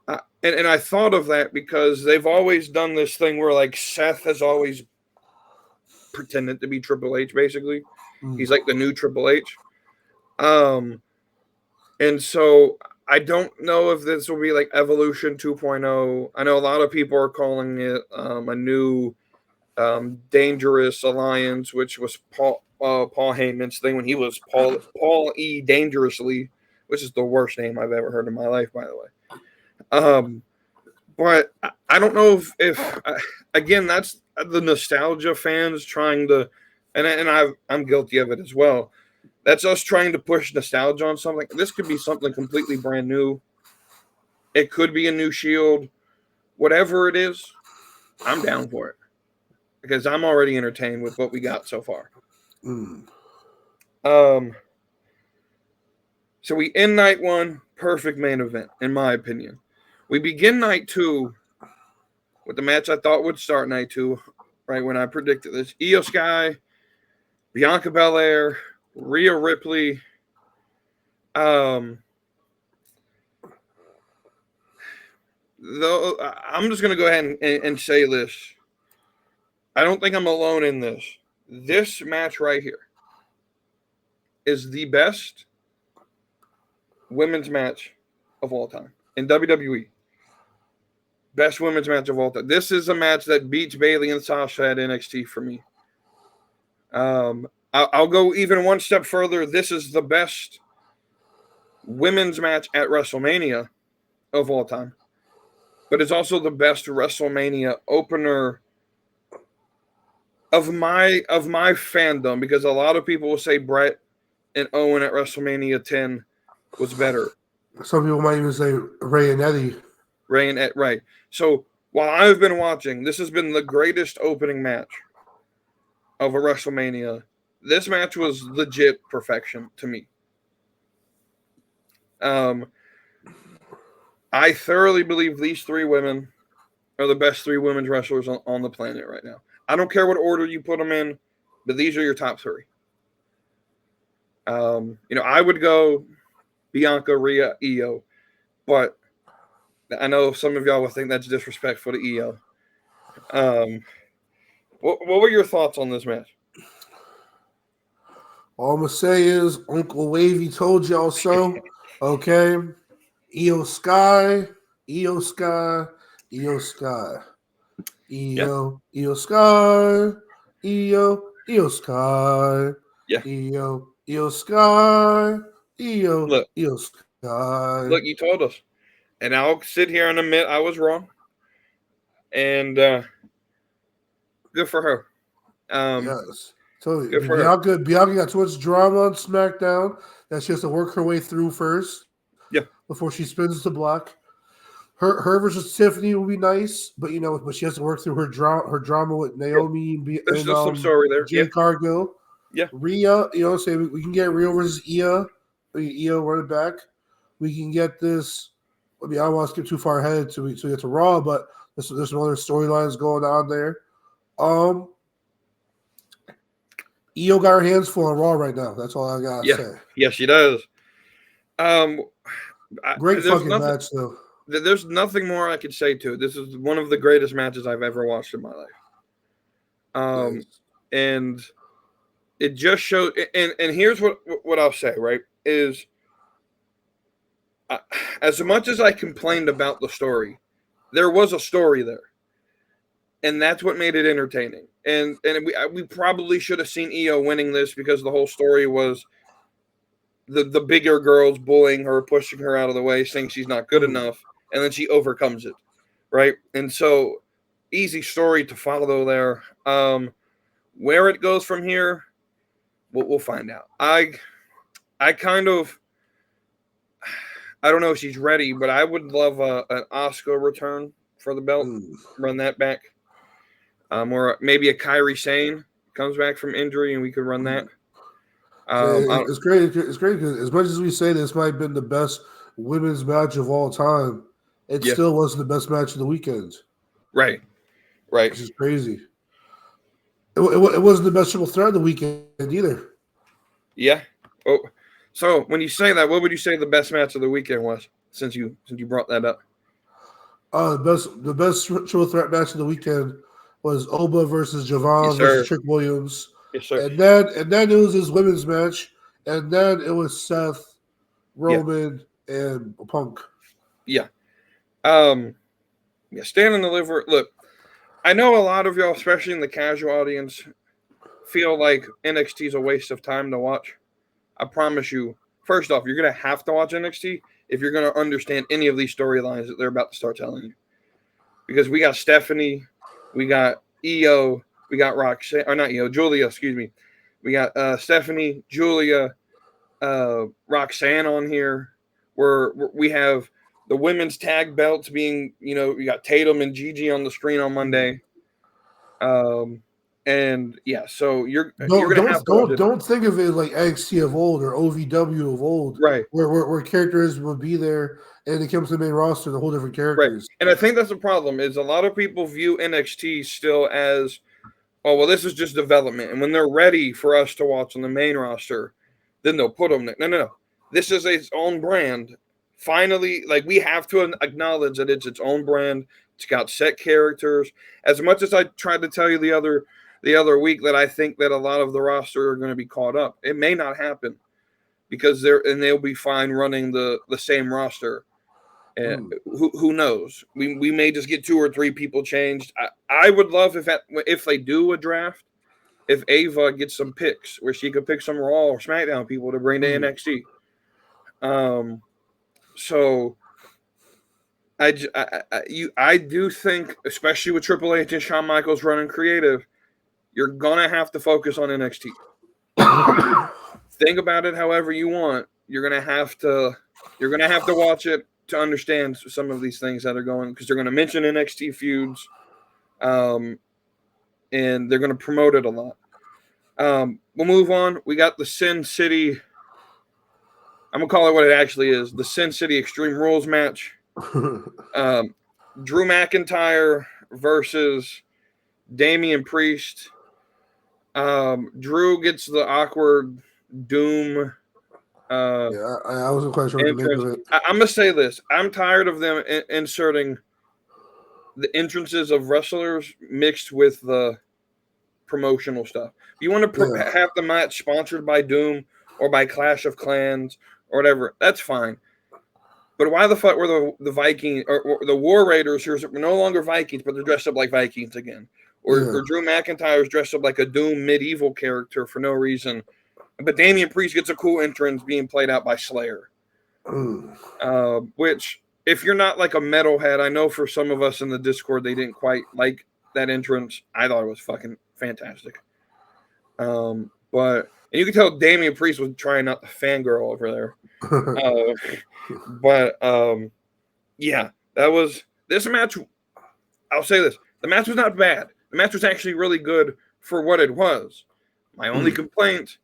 and I thought of that because they've always done this thing where like Seth has always pretended to be Triple H. Basically, he's like the new Triple H. And so I don't know if this will be like Evolution 2.0. I know a lot of people are calling it a new Dangerous Alliance, which was Paul Heyman's thing when he was Paul E. Dangerously, which is the worst name I've ever heard in my life, by the way. But I don't know if again, that's the nostalgia fans trying to, and I'm guilty of it as well. That's us trying to push nostalgia on something. This could be something completely brand new. It could be a new Shield. Whatever it is, I'm down for it because I'm already entertained with what we got so far. So we end night one, perfect main event, in my opinion. We begin night two with the match I thought would start night two, right when I predicted this. Io Sky, Bianca Belair, Rhea Ripley. Though I'm just going to go ahead and say this. I don't think I'm alone in this. This match right here is the best women's match of all time in WWE. Best women's match of all time. This is a match that beats Bayley and Sasha at NXT for me. I'll go even one step further. This is the best women's match at WrestleMania of all time. But it's also the best WrestleMania opener of my fandom, because a lot of people will say Brett and Owen at WrestleMania 10 was better. Some people might even say Ray and Eddie. Right. So while I've been watching, this has been the greatest opening match of a WrestleMania. This match was legit perfection to me. I thoroughly believe these three women are the best three women's wrestlers on the planet right now. I don't care what order you put them in, but these are your top three. I would go Bianca, Rhea, Io, but I know some of y'all will think that's disrespectful to Io. What were your thoughts on this match? All I'm going to say is Uncle Wavy told y'all so. Okay. Io Sky. Io Sky. Io Sky. Io Sky. Io Sky. Yeah. Io Sky. Io Sky. Look, you told us. And I'll sit here and admit I was wrong. And good for her. Yes. So Bianca got too much drama on SmackDown that she has to work her way through first. Yeah. Before she spins the block. Her versus Tiffany will be nice, but but she has to work through her drama with Naomi and there's still some story there. Jade Cargill. Yeah. Rhea, say we can get Rhea versus Io running back. We can get this. I mean, I don't want to skip too far ahead to get to Raw, but there's some other storylines going on there. Io got her hands full on Raw right now. That's all I gotta say. Yeah, she does. Great fucking match, though. There's nothing more I could say to it. This is one of the greatest matches I've ever watched in my life. Nice. and it just showed. And here's what I'll say, right? Is as much as I complained about the story, there was a story there, and that's what made it entertaining. And we probably should have seen Io winning this because the whole story was the bigger girls bullying her, pushing her out of the way, saying she's not good enough, and then she overcomes it, right? And so easy story to follow there. Where it goes from here, we'll find out. I don't know if she's ready, but I would love an Asuka return for the belt. Run that back. Or maybe a Kairi Sane comes back from injury and we could run that. It's great. It's great because as much as we say this might have been the best women's match of all time, it still wasn't the best match of the weekend. Right. Which is crazy. It wasn't the best triple threat of the weekend either. Yeah. Oh, so when you say that, what would you say the best match of the weekend was? Since you brought that up. The best triple threat match of the weekend was Oba versus Javon versus Trick Williams. Yes, sir. And then it was his women's match, and then it was Seth, Roman, and Punk. Yeah. Stand and deliver. Look, I know a lot of y'all, especially in the casual audience, feel like NXT is a waste of time to watch. I promise you, first off, you're going to have to watch NXT if you're going to understand any of these storylines that they're about to start telling you. Because we got Stephanie, we got Io, we got Roxanne, or not Io, Julia, excuse me. We got Stephanie, Julia, Roxanne on here. We have the women's tag belts being, we got Tatum and Gigi on the screen on Monday. And yeah, so you're gonna have to don't think of it like NXT of old or OVW of old, right? Where characters will be there, and it comes to the main roster, the whole different characters. Right. And I think that's the problem is a lot of people view NXT still as, oh well, this is just development, and when they're ready for us to watch on the main roster, then they'll put them there. No. This is its own brand. Finally, like we have to acknowledge that it's its own brand. It's got set characters. As much as I tried to tell you the other week that I think that a lot of the roster are going to be caught up. It may not happen because they'll be fine running the same roster. And who knows? We may just get 2 or 3 people changed. I would love if they do a draft, if Ava gets some picks where she could pick some Raw or SmackDown people to bring to NXT. So I do think, especially with Triple H and Shawn Michaels running creative, you're gonna have to focus on NXT. Think about it however you want. You're gonna have to watch it to understand some of these things that are going, because they're gonna mention NXT feuds, and they're gonna promote it a lot. We'll move on. We got the Sin City. I'm gonna call it what it actually is: the Sin City Extreme Rules match. Drew McIntyre versus Damian Priest. Drew gets the awkward Doom. I wasn't quite sure what to make of it. I'm gonna say this: I'm tired of them inserting the entrances of wrestlers mixed with the promotional stuff. If you want to have the match sponsored by Doom or by Clash of Clans or whatever, that's fine. But why the fuck were the Vikings or the War Raiders who are no longer Vikings, but they're dressed up like Vikings again? Or Drew McIntyre's dressed up like a Doom medieval character for no reason. But Damian Priest gets a cool entrance being played out by Slayer. Which, if you're not like a metalhead, I know for some of us in the Discord, they didn't quite like that entrance. I thought it was fucking fantastic. And you can tell Damian Priest was trying not to fangirl over there. Yeah, that was this match. I'll say this: the match was not bad. The match was actually really good for what it was. My only complaint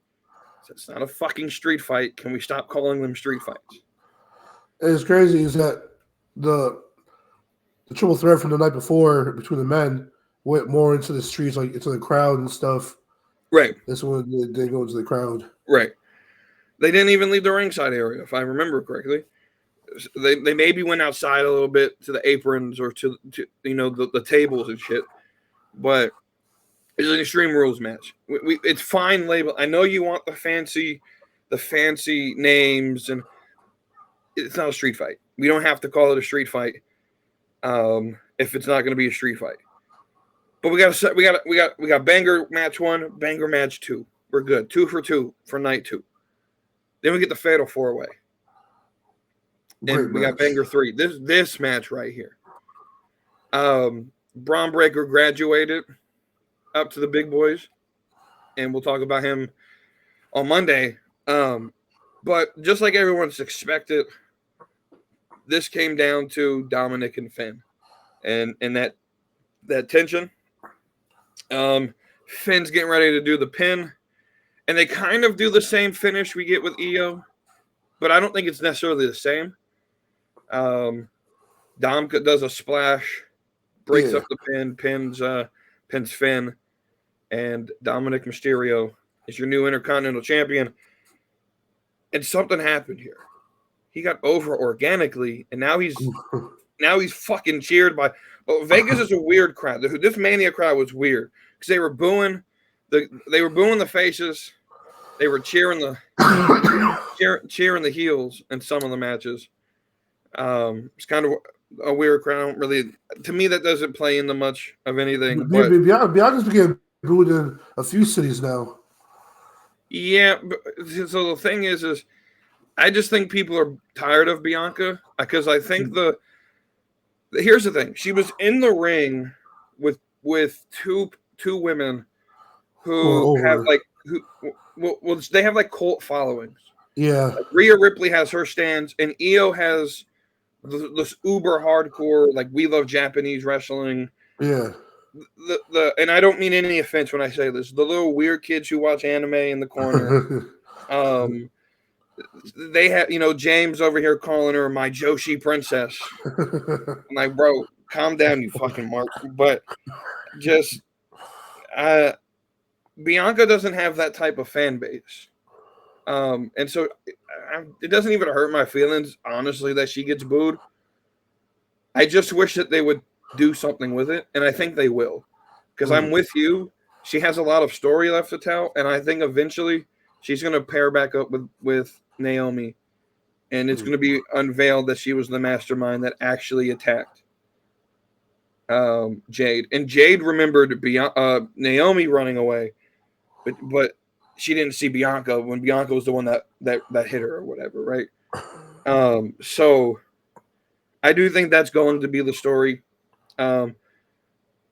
is it's not a fucking street fight. Can we stop calling them street fights? It's crazy is that the triple threat from the night before between the men went more into the streets, like into the crowd and stuff. Right. This one they go into the crowd. Right. They didn't even leave the ringside area, if I remember correctly. They maybe went outside a little bit to the aprons or to the tables and shit. But It's an Extreme Rules match. It's fine label. I know you want the fancy names, and it's not a street fight. We don't have to call it a street fight if it's not going to be a street fight. But we got banger match 1, banger match 2. We're good. 2 for 2 for night 2. Then we get the fatal 4-way. And we got banger 3. This match right here. Bron Breakker graduated up to the big boys, and we'll talk about him on Monday. But just like everyone's expected, this came down to Dominic and Finn, and that tension. Finn's getting ready to do the pin, and they kind of do the same finish we get with EO, but I don't think it's necessarily the same. Dom does a splash, breaks up the pin, pins Finn, and Dominic Mysterio is your new Intercontinental Champion. And something happened here. He got over organically, and now he's fucking cheered by. Well, Vegas is a weird crowd. This Mania crowd was weird because they were booing the faces, they were cheering the heels in some of the matches. It's kind of a weird crowd. Really, to me, that doesn't play into much of anything. But Bianca's getting booed in a few cities now. Yeah, so the thing is I just think people are tired of Bianca because I think here's the thing. She was in the ring with two women who have they have like cult followings. Yeah. Like Rhea Ripley has her stands, and Io has this uber hardcore, like, we love Japanese wrestling. Yeah. And I don't mean any offense when I say this, the little weird kids who watch anime in the corner. They have, James over here calling her my Joshi princess. I'm like, bro, calm down, you fucking mark. But just Bianca doesn't have that type of fan base. And so it doesn't even hurt my feelings, honestly, that she gets booed. I just wish that they would do something with it, and I think they will. Because I'm with you. She has a lot of story left to tell, and I think eventually she's going to pair back up with Naomi, and it's going to be unveiled that she was the mastermind that actually attacked Jade. And Jade remembered Naomi running away, but she didn't see Bianca when Bianca was the one that hit her or whatever, right? So I do think that's going to be the story. But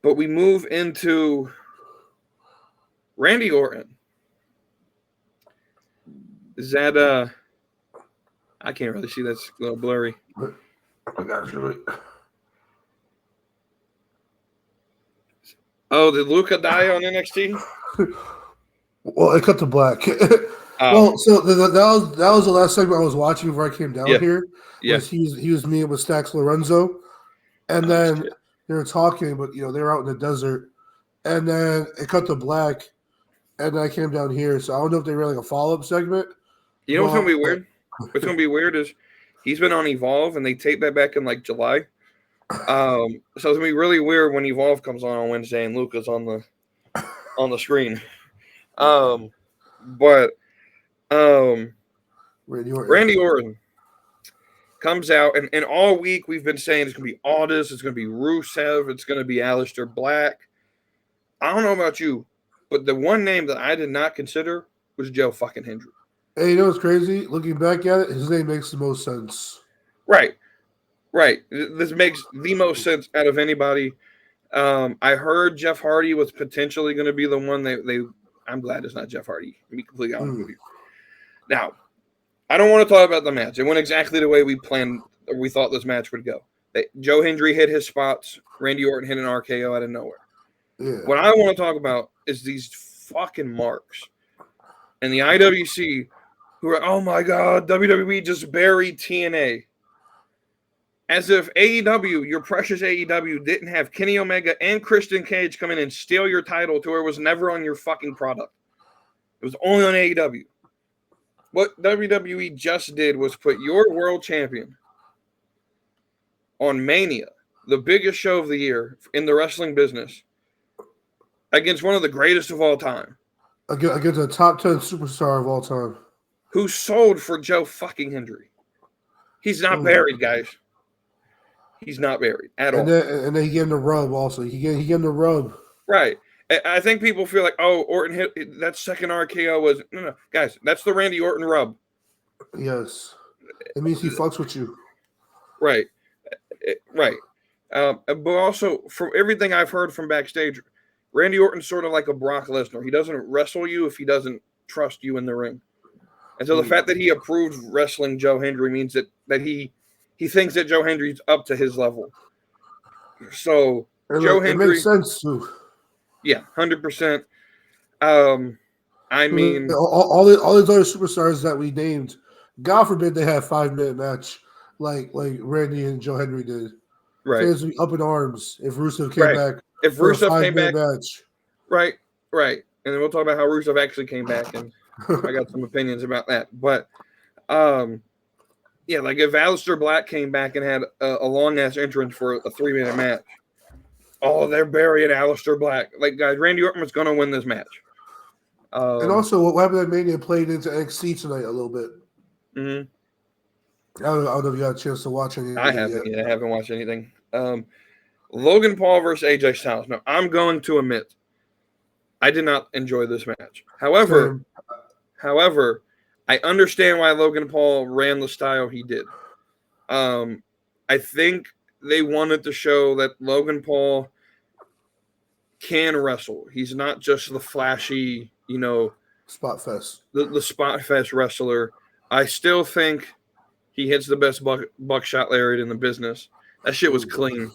we move into Randy Orton. Is that I can't really see, that's a little blurry. I got you. Oh, did Luca die on NXT? Well, it cut to black. Well, so that was the last segment I was watching before I came down here. Yeah, he was meeting with Stax Lorenzo, and then they were talking, but they were out in the desert, and then it cut to black, and then I came down here. So I don't know if they were like a follow-up segment. You know what's gonna be weird? What's gonna be weird is he's been on Evolve, and they taped that back in like July. So it's gonna be really weird when Evolve comes on Wednesday and Luca's on the screen. But Randy Orton comes out, and all week we've been saying it's gonna be Aldis, it's gonna be Rusev, it's gonna be Aleister Black. I don't know about you, but the one name that I did not consider was Joe fucking Hendry. Hey, you know what's crazy? Looking back at it, his name makes the most sense. Right. This makes the most sense out of anybody. I heard Jeff Hardy was potentially going to be the one they. I'm glad it's not Jeff Hardy. To be completely honest with you. Now, I don't want to talk about the match. It went exactly the way we planned, or we thought this match would go. Joe Hendry hit his spots. Randy Orton hit an RKO out of nowhere. Yeah. What I want to talk about is these fucking marks and the IWC, who are, oh my God, WWE just buried TNA. As if AEW, your precious AEW, didn't have Kenny Omega and Christian Cage come in and steal your title to where it was never on your fucking product. It was only on AEW. What WWE just did was put your world champion on Mania, the biggest show of the year in the wrestling business, against one of the greatest of all time, Against a top 10 superstar of all time. who sold for Joe fucking Hendry. He's not buried, guys. He's not buried at all. And then he gave him the rub also. He gave him the rub. Right. I think people feel like, oh, Orton hit that second RKO was no, guys. That's the Randy Orton rub. Yes, it means he fucks with you. Right. Right. But also, from everything I've heard from backstage, Randy Orton's sort of like a Brock Lesnar. He doesn't wrestle you if he doesn't trust you in the ring. And so the fact that he approved wrestling Joe Hendry means that he thinks that Joe Hendry's up to his level. So Joe Hendry, it makes sense too. Yeah, 100%. I mean, all these other superstars that we named, God forbid they have 5-minute match like Randy and Joe Hendry did. Right. Fans would be up in arms if Rusev came back. If Rusev came back, match. Right. And then we'll talk about how Rusev actually came back, and I got some opinions about that. But, yeah, like if Aleister Black came back and had a long ass entrance for a 3-minute match, oh, they're burying Aleister Black. Like, guys, Randy Orton was going to win this match. And also, what happened at Mania played into NXT tonight a little bit. Mm-hmm. I don't know if you got a chance to watch anything. I haven't. Yeah, I haven't watched anything. Logan Paul versus AJ Styles. Now, I'm going to admit, I did not enjoy this match. However, I understand why Logan Paul ran the style he did. I think they wanted to show that Logan Paul can wrestle. He's not just the flashy, spot fest. The spot fest wrestler. I still think he hits the best buckshot lariat in the business. That shit was clean.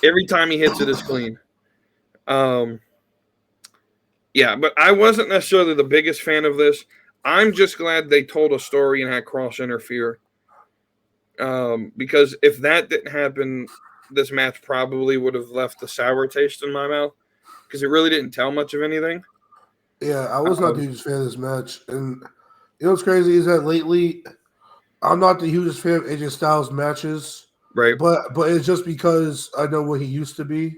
Every time he hits it is clean. Yeah, but I wasn't necessarily the biggest fan of this. I'm just glad they told a story and had Cross interfere. Because if that didn't happen, this match probably would have left a sour taste in my mouth because it really didn't tell much of anything. Yeah, I was not the hugest fan of this match. And you know what's crazy is that lately I'm not the hugest fan of AJ Styles matches. Right. But it's just because I know what he used to be.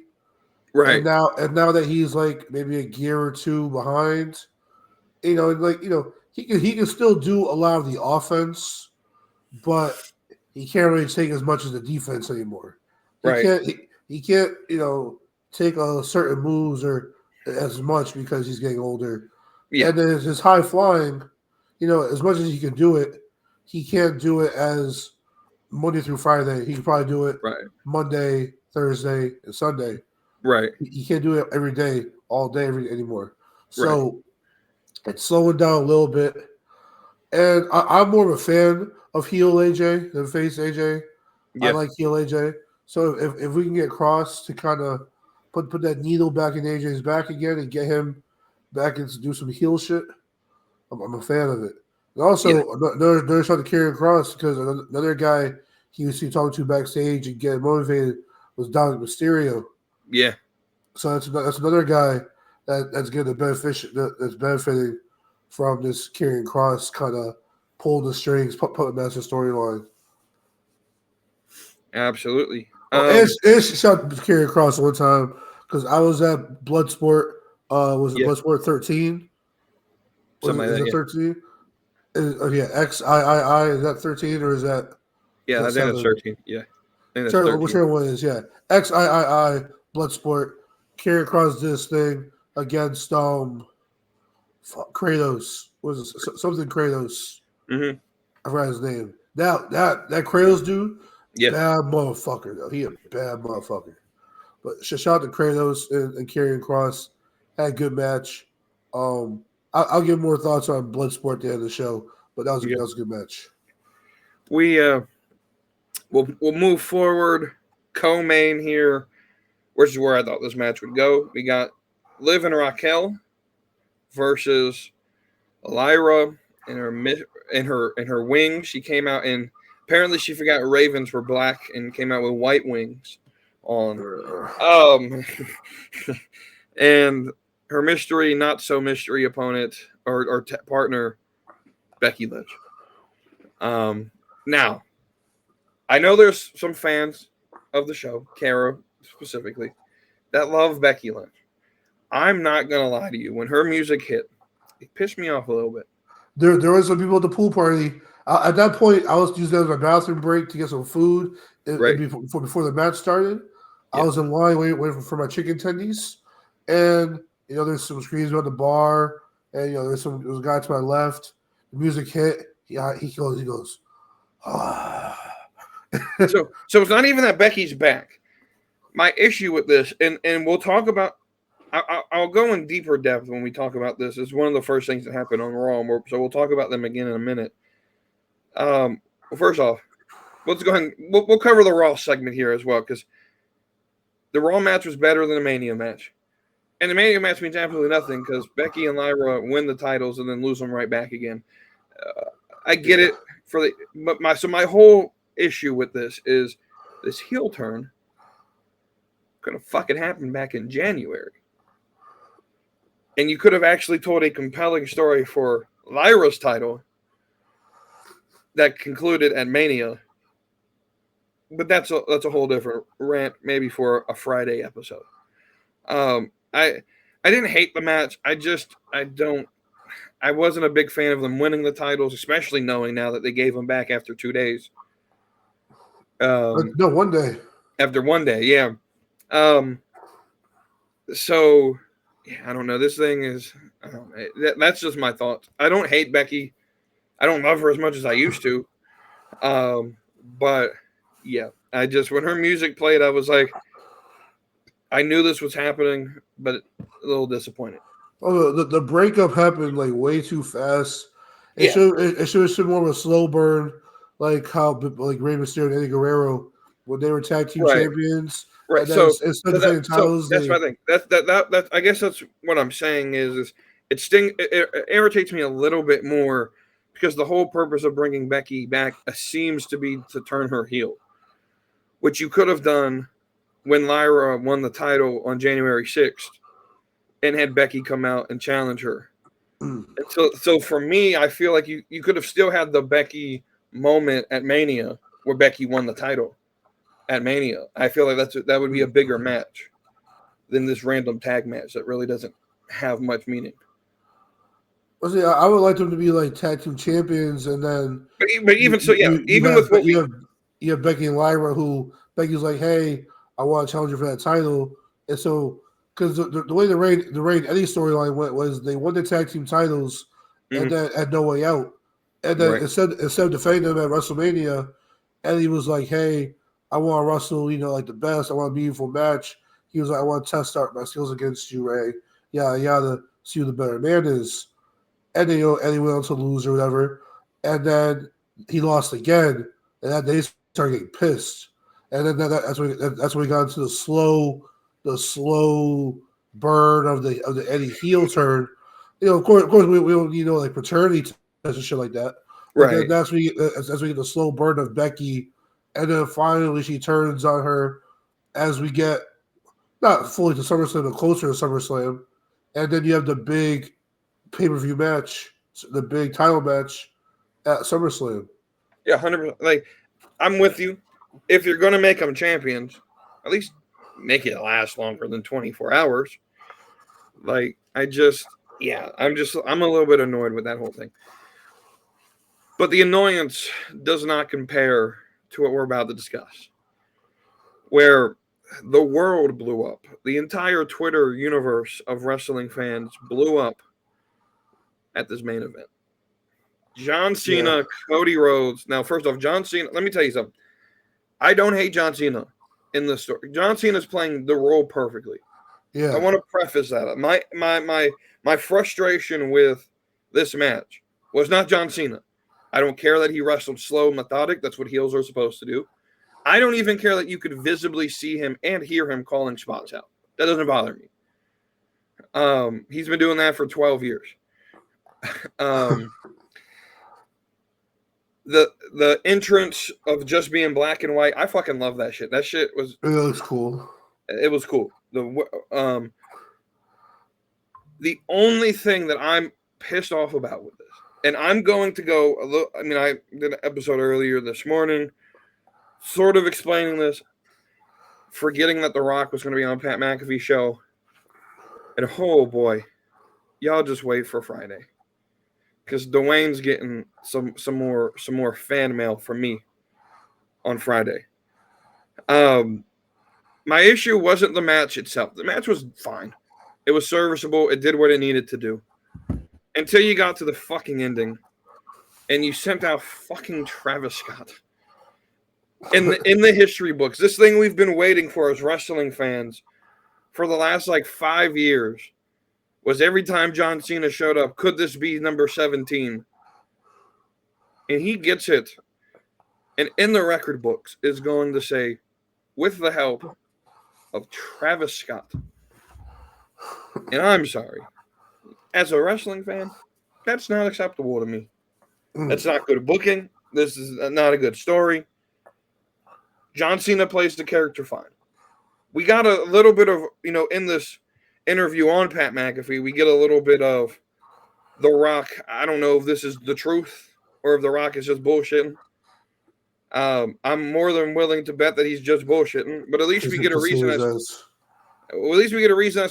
Right. And now that he's like maybe a gear or two behind, he can still do a lot of the offense, but he can't really take as much of the defense anymore. He can't take certain moves or as much because he's getting older. Yeah. And then his high flying, as much as he can do it, he can't do it as Monday through Friday. He can probably do it Monday, Thursday, and Sunday. Right. He can't do it every day, all day, anymore. So it's slowing down a little bit. And I'm more of a fan of heel AJ than face AJ. Yep. I like heel AJ. So if we can get Cross to kind of put that needle back in AJ's back again and get him back and to do some heel shit, I'm a fan of it. And also, another shot to carry Cross because another guy he was talking to backstage and getting motivated was Dominic Mysterio. Yeah. So that's another guy that's getting that's benefiting from this Karrion Kross kind of pulling the strings, puppet master storyline. Absolutely. And shout to Karrion Kross one time because I was at Bloodsport. Was it Bloodsport 13? Something like that. 13? XIII. Is that 13 or is that? Yeah, I think that's 13. Yeah. Whichever one it is, yeah. XIII Bloodsport. Karrion Kross did this thing against Kratos. Was it something Kratos? Mm-hmm. I forgot his name. That Kratos dude, bad motherfucker though. He a bad motherfucker. But shout out to Kratos and Karrion Kross. Had a good match. I'll give more thoughts on Bloodsport at the end of the show, but that was a good match. We'll move forward. Co-main here, which is where I thought this match would go. We got Liv and Raquel versus Lyra in her wings. She came out and apparently she forgot ravens were black and came out with white wings on. And her mystery, not so mystery opponent or partner, Becky Lynch. Now, I know there's some fans of the show, Kara specifically, that love Becky Lynch. I'm not gonna lie to you. When her music hit, it pissed me off a little bit. There were some people at the pool party. At that point, I was using it as my bathroom break to get some food Right. before the match started. I Yeah. was in line waiting for my chicken tendies, and there's some screens about the bar, and there's a guy to my left. The music hit. He goes. Ah. So it's not even that Becky's back. My issue with this, and we'll talk about. I'll go in deeper depth when we talk about this. It's one of the first things that happened on Raw, so we'll talk about them again in a minute. Well, first off, let's go ahead and we'll cover the Raw segment here as well, because the Raw match was better than the Mania match. And the Mania match means absolutely nothing because Becky and Lyra win the titles and then lose them right back again. I get it but my whole issue with this is this heel turn gonna fucking happen back in January. And you could have actually told a compelling story for Lyra's title that concluded at Mania. But that's a whole different rant, maybe for a Friday episode. I didn't hate the match. I wasn't a big fan of them winning the titles, especially knowing now that they gave them back after 2 days. No, 1 day. After 1 day, yeah. So, yeah, I don't know. This thing is, that's just my thoughts. I don't hate Becky. I don't love her as much as I used to. But yeah, when her music played, I was like, I knew this was happening, but a little disappointed. Oh, the breakup happened like way too fast. It should have been more of a slow burn, like how like Rey Mysterio and Eddie Guerrero when they were tag team champions. Right. So that's my thing. That I guess that's what I'm saying is it irritates me a little bit more because the whole purpose of bringing Becky back seems to be to turn her heel, which you could have done when Lyra won the title on January 6th and had Becky come out and challenge her. And so for me, I feel like you could have still had the Becky moment at Mania where Becky won the title at Mania. I feel like that would be a bigger match than this random tag match that really doesn't have much meaning. Well, see, I would like them to be like tag team champions, and then. But even so, yeah. You have Becky and Lyra, who Becky's like, "Hey, I want to challenge you for that title," and so because the way the Reign Eddie storyline went was they won the tag team titles and then had no way out, and then instead of defending them at WrestleMania, Eddie was like, "Hey, I want to wrestle, like the best. I want a meaningful match." He was like, "I want to test out my skills against you, Ray. Yeah, to see who the better man is." And then Eddie went on to lose or whatever, and then he lost again, and that they started getting pissed. And then that's when we got into the slow burn of the Eddie heel turn. Of course we don't need like paternity tests and shit like that. But right. That's when we get the slow burn of Becky, and then finally she turns on her as we get not fully to SummerSlam, but closer to SummerSlam, and then you have the big pay-per-view match, the big title match at SummerSlam. Yeah, 100%. Like, I'm with you. If you're going to make them champions, at least make it last longer than 24 hours. Like, I'm a little bit annoyed with that whole thing. But the annoyance does not compare to what we're about to discuss, where the world blew up. The entire Twitter universe of wrestling fans blew up at this main event. John Cena, Cody Rhodes. Now, first off, John Cena, let me tell you something. I don't hate John Cena in this story. John Cena's playing the role perfectly. Yeah. I want to preface that. My frustration with this match was not John Cena. I don't care that he wrestled slow, methodic. That's what heels are supposed to do. I don't even care that you could visibly see him and hear him calling spots out. That doesn't bother me. He's been doing that for 12 years. The entrance of just being black and white, I fucking love that shit. That shit was. It was cool. It was cool. The only thing that I'm pissed off about with this, and I'm going to go a little. I mean, I did an episode earlier this morning, sort of explaining this, forgetting that The Rock was going to be on Pat McAfee's show. And oh boy, y'all just wait for Friday, because Dwayne's getting some more fan mail from me on Friday. My issue wasn't the match itself. The match was fine. It was serviceable. It did what it needed to do. Until you got to the fucking ending, and you sent out fucking Travis Scott. In the history books, this thing we've been waiting for as wrestling fans for the last 5 years was every time John Cena showed up, could this be number 17? And he gets it. And in the record books is going to say, with the help of Travis Scott. And I'm sorry. As a wrestling fan, that's not acceptable to me. That's not good booking. This is not a good story. John Cena plays the character fine. We got a little bit of, in this interview on Pat McAfee, we get a little bit of The Rock. I don't know if this is the truth or if The Rock is just bullshitting. I'm more than willing to bet that he's just bullshitting, but at least we get a reason as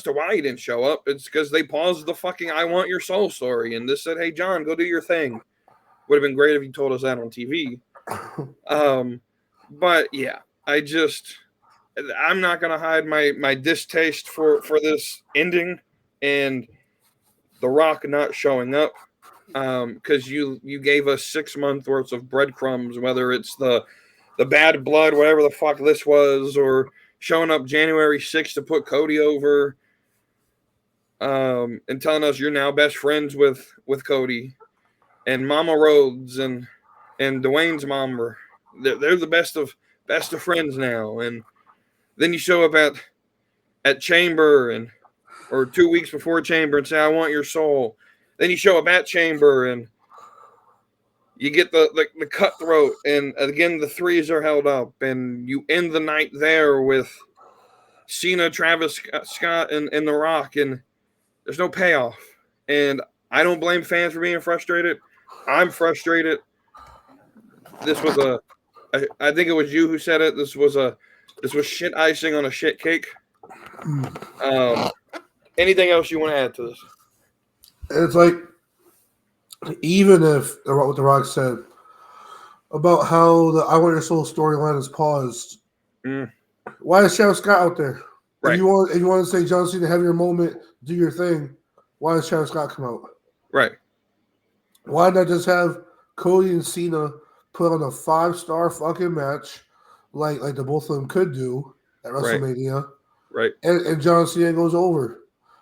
to why he didn't show up. It's because they paused the fucking "I Want Your Soul" story and just said, "Hey, John, go do your thing." Would have been great if you told us that on TV. But yeah, I'm not gonna hide my distaste for this ending and The Rock not showing up. Because you gave us 6 months worth of breadcrumbs, whether it's the bad blood, whatever the fuck this was, or showing up January 6th to put Cody over, and telling us you're now best friends with Cody and Mama Rhodes and Dwayne's mom. They're the best of friends now, and then you show up at Chamber or 2 weeks before Chamber and say, "I want your soul." Then you show up at Chamber and you get the cutthroat, and again the threes are held up, and you end the night there with Cena, Travis Scott, and The Rock, and there's no payoff. And I don't blame fans for being frustrated. I'm frustrated. This was I think it was you who said it. This was shit icing on a shit cake. Anything else you want to add to this? It's like, even if what The Rock said about how the "I Want Your Soul" storyline is paused, why is Travis Scott out there? Right. If you want to say, John Cena, have your moment, do your thing, why does Travis Scott come out? Right. Why not just have Cody and Cena put on a 5-star fucking match like the both of them could do at WrestleMania? Right. And John Cena goes over.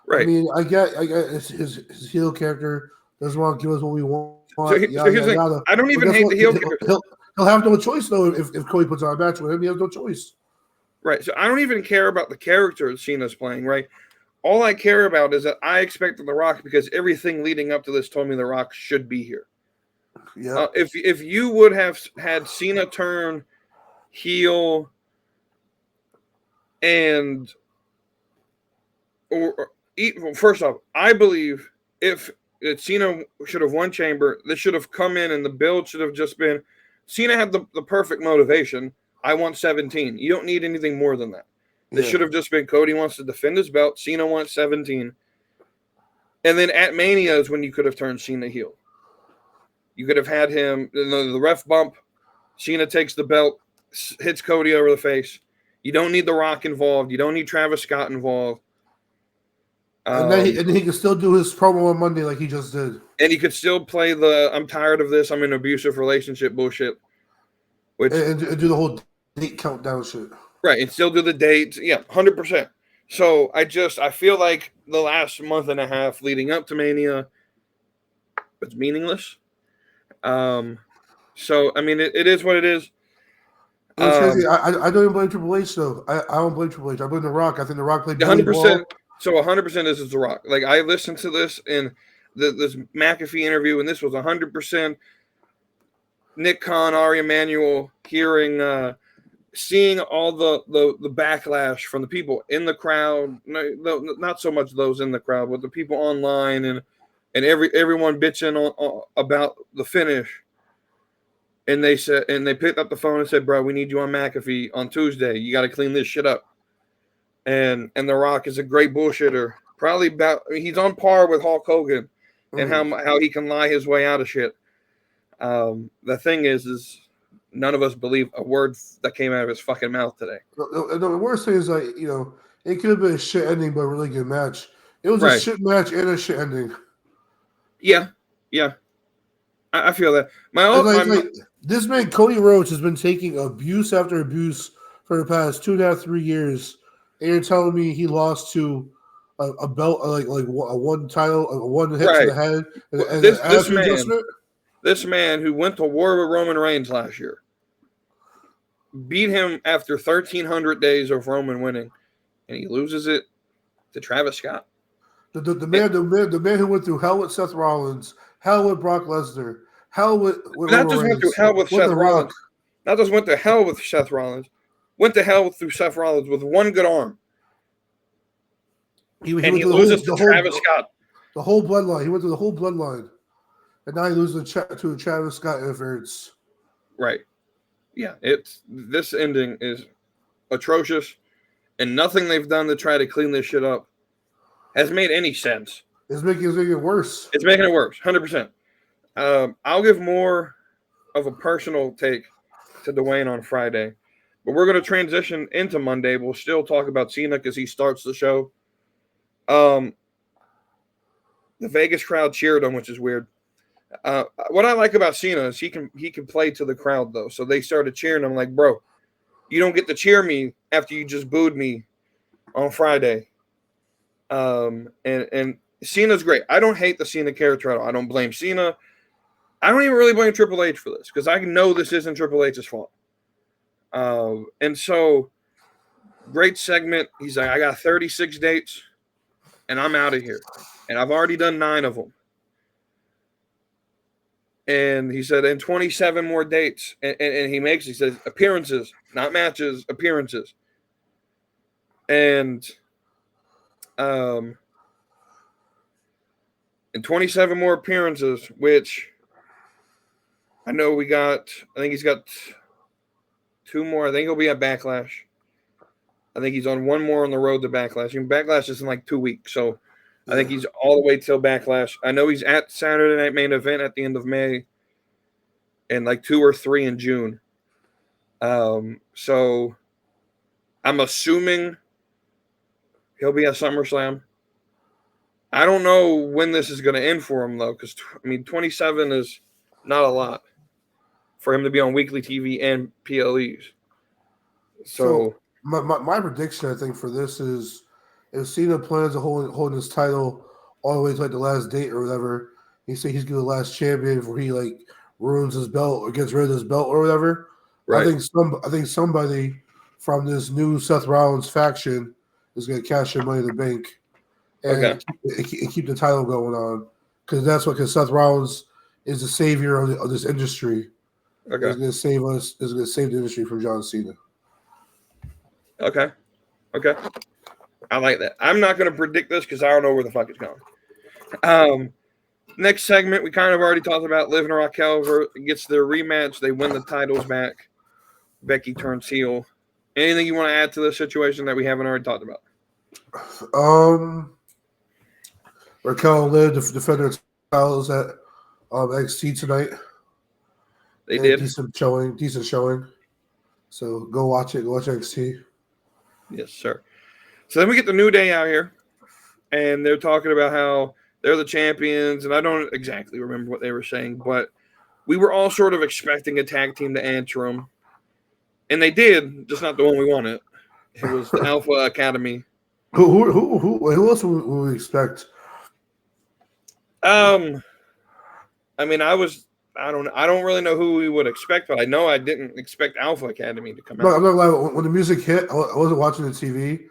Right. I mean, I get his heel character doesn't want to give us what we want. So here's the thing. I don't even hate the heel character. He'll have no choice, though, if Cody puts on a match with him. He has no choice. Right. So I don't even care about the character Cena's playing, right? All I care about is that I expected The Rock, because everything leading up to this told me The Rock should be here. Yeah. If you would have had Cena turn heel first off, I believe if Cena should have won Chamber, this should have come in and the build should have just been Cena had the perfect motivation. I want 17. You don't need anything more than that. This should have just been Cody wants to defend his belt. Cena wants 17. And then at Mania is when you could have turned Cena heel. You could have had him, the ref bump. Cena takes the belt, hits Cody over the face. You don't need The Rock involved. You don't need Travis Scott involved. And then he can still do his promo on Monday like he just did. And he could still play the "I'm tired of this, I'm in an abusive relationship" bullshit. And do the whole date countdown shit. Right, and still do the dates. Yeah, 100%. So I feel like the last month and a half leading up to Mania was meaningless. So, I mean, it is what it is. It's crazy. I don't even blame Triple H, though. I don't blame Triple H. I blame The Rock. I think The Rock played 100%. So 100% this is The Rock. Like, I listened to this in this McAfee interview, and this was 100% Nick Khan, Ari Emanuel, seeing all the backlash from the people in the crowd. No, not so much those in the crowd, but the people online and everyone bitching about the finish. And they picked up the phone and said, "Bro, we need you on McAfee on Tuesday. You got to clean this shit up." And The Rock is a great bullshitter, Probably about he's on par with Hulk Hogan and how he can lie his way out of shit. The thing is none of us believe a word that came out of his fucking mouth today. The worst thing is, like, it could have been a shit ending, but a really good match. It was a shit match and a shit ending. Yeah. I feel that. This man, Cody Rhodes, has been taking abuse after abuse for the past 2.5, 3 years, and you're telling me he lost to a belt, like a one title, a one hit to the head, and this man who went to war with Roman Reigns last year beat him after 1,300 days of Roman winning, and he loses it to Travis Scott. The man who went through hell with Seth Rollins, hell with Brock Lesnar, hell with not just went through hell with Seth Rollins. Not just went to hell with Seth Rollins. Went to hell through Seth Rollins with one good arm. He loses to Travis Scott. The whole bloodline. He went through the whole bloodline. And now he loses to Travis Scott interference. Right. Yeah. This ending is atrocious. And nothing they've done to try to clean this shit up has made any sense. It's making it worse. It's making it worse. 100%. I'll give more of a personal take to Dwayne on Friday. But we're going to transition into Monday. We'll still talk about Cena because he starts the show. The Vegas crowd cheered him, which is weird. What I like about Cena is he can play to the crowd, though. So they started cheering him like, bro, you don't get to cheer me after you just booed me on Friday. And Cena's great. I don't hate the Cena character at all. I don't blame Cena. I don't even really blame Triple H for this because I know this isn't Triple H's fault. And so, great segment. He's like, I got 36 dates, and I'm out of here. And I've already done 9 of them. And he said, and 27 more dates. And he says, appearances, not matches, appearances. And, and 27 more appearances, which I know I think he's got 2 more. I think he'll be at Backlash. I think he's on 1 more on the road to Backlash. And Backlash is in like 2 weeks. So I think he's all the way till Backlash. I know he's at Saturday Night Main Event at the end of May and like 2 or 3 in June. So I'm assuming he'll be at SummerSlam. I don't know when this is going to end for him, though, because, 27 is not a lot for him to be on weekly TV and PLEs. So my prediction, I think, for this is if Cena plans on holding his title all the way to like the last date or whatever, he say he's going to be the last champion before he like ruins his belt or gets rid of his belt or whatever. Right. I think somebody from this new Seth Rollins faction is going to cash in Money in the Bank and keep the title going on because Seth Rollins is the savior of this industry. Okay, is going to save us. Is going to save the industry from John Cena. Okay, I like that. I'm not going to predict this because I don't know where the fuck it's going. Next segment, we kind of already talked about. Liv and Raquel gets their rematch. They win the titles back. Becky turns heel. Anything you want to add to this situation that we haven't already talked about? Raquel and Liv defend their titles at NXT tonight. They did. Decent showing. So go watch it. Go watch NXT. Yes, sir. So then we get the New Day out here, and they're talking about how they're the champions, and I don't exactly remember what they were saying, but we were all sort of expecting a tag team to answer them, and they did, just not the one we wanted. It was the Alpha Academy. Who else would we expect? I don't really know who we would expect, but I know I didn't expect Alpha Academy to come out. No, I'm not lying. When the music hit, I wasn't watching the TV,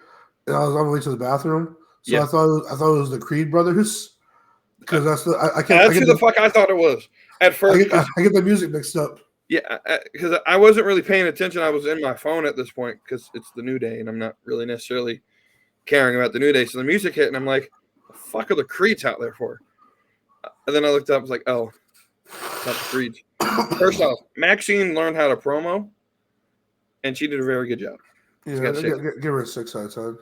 and I was on the way to the bathroom. So yeah. I thought it was the Creed brothers because that's the who the fuck I thought it was at first. I get the music mixed up. Yeah, because I wasn't really paying attention. I was in my phone at this point because it's the New Day, and I'm not really necessarily caring about the New Day. So the music hit, and I'm like, "The fuck are the Creeds out there for?" And then I looked up, I was like, "Oh, it's not the Creeds." First off, Maxine learned how to promo, and she did a very good job. Yeah, give her a 6 out of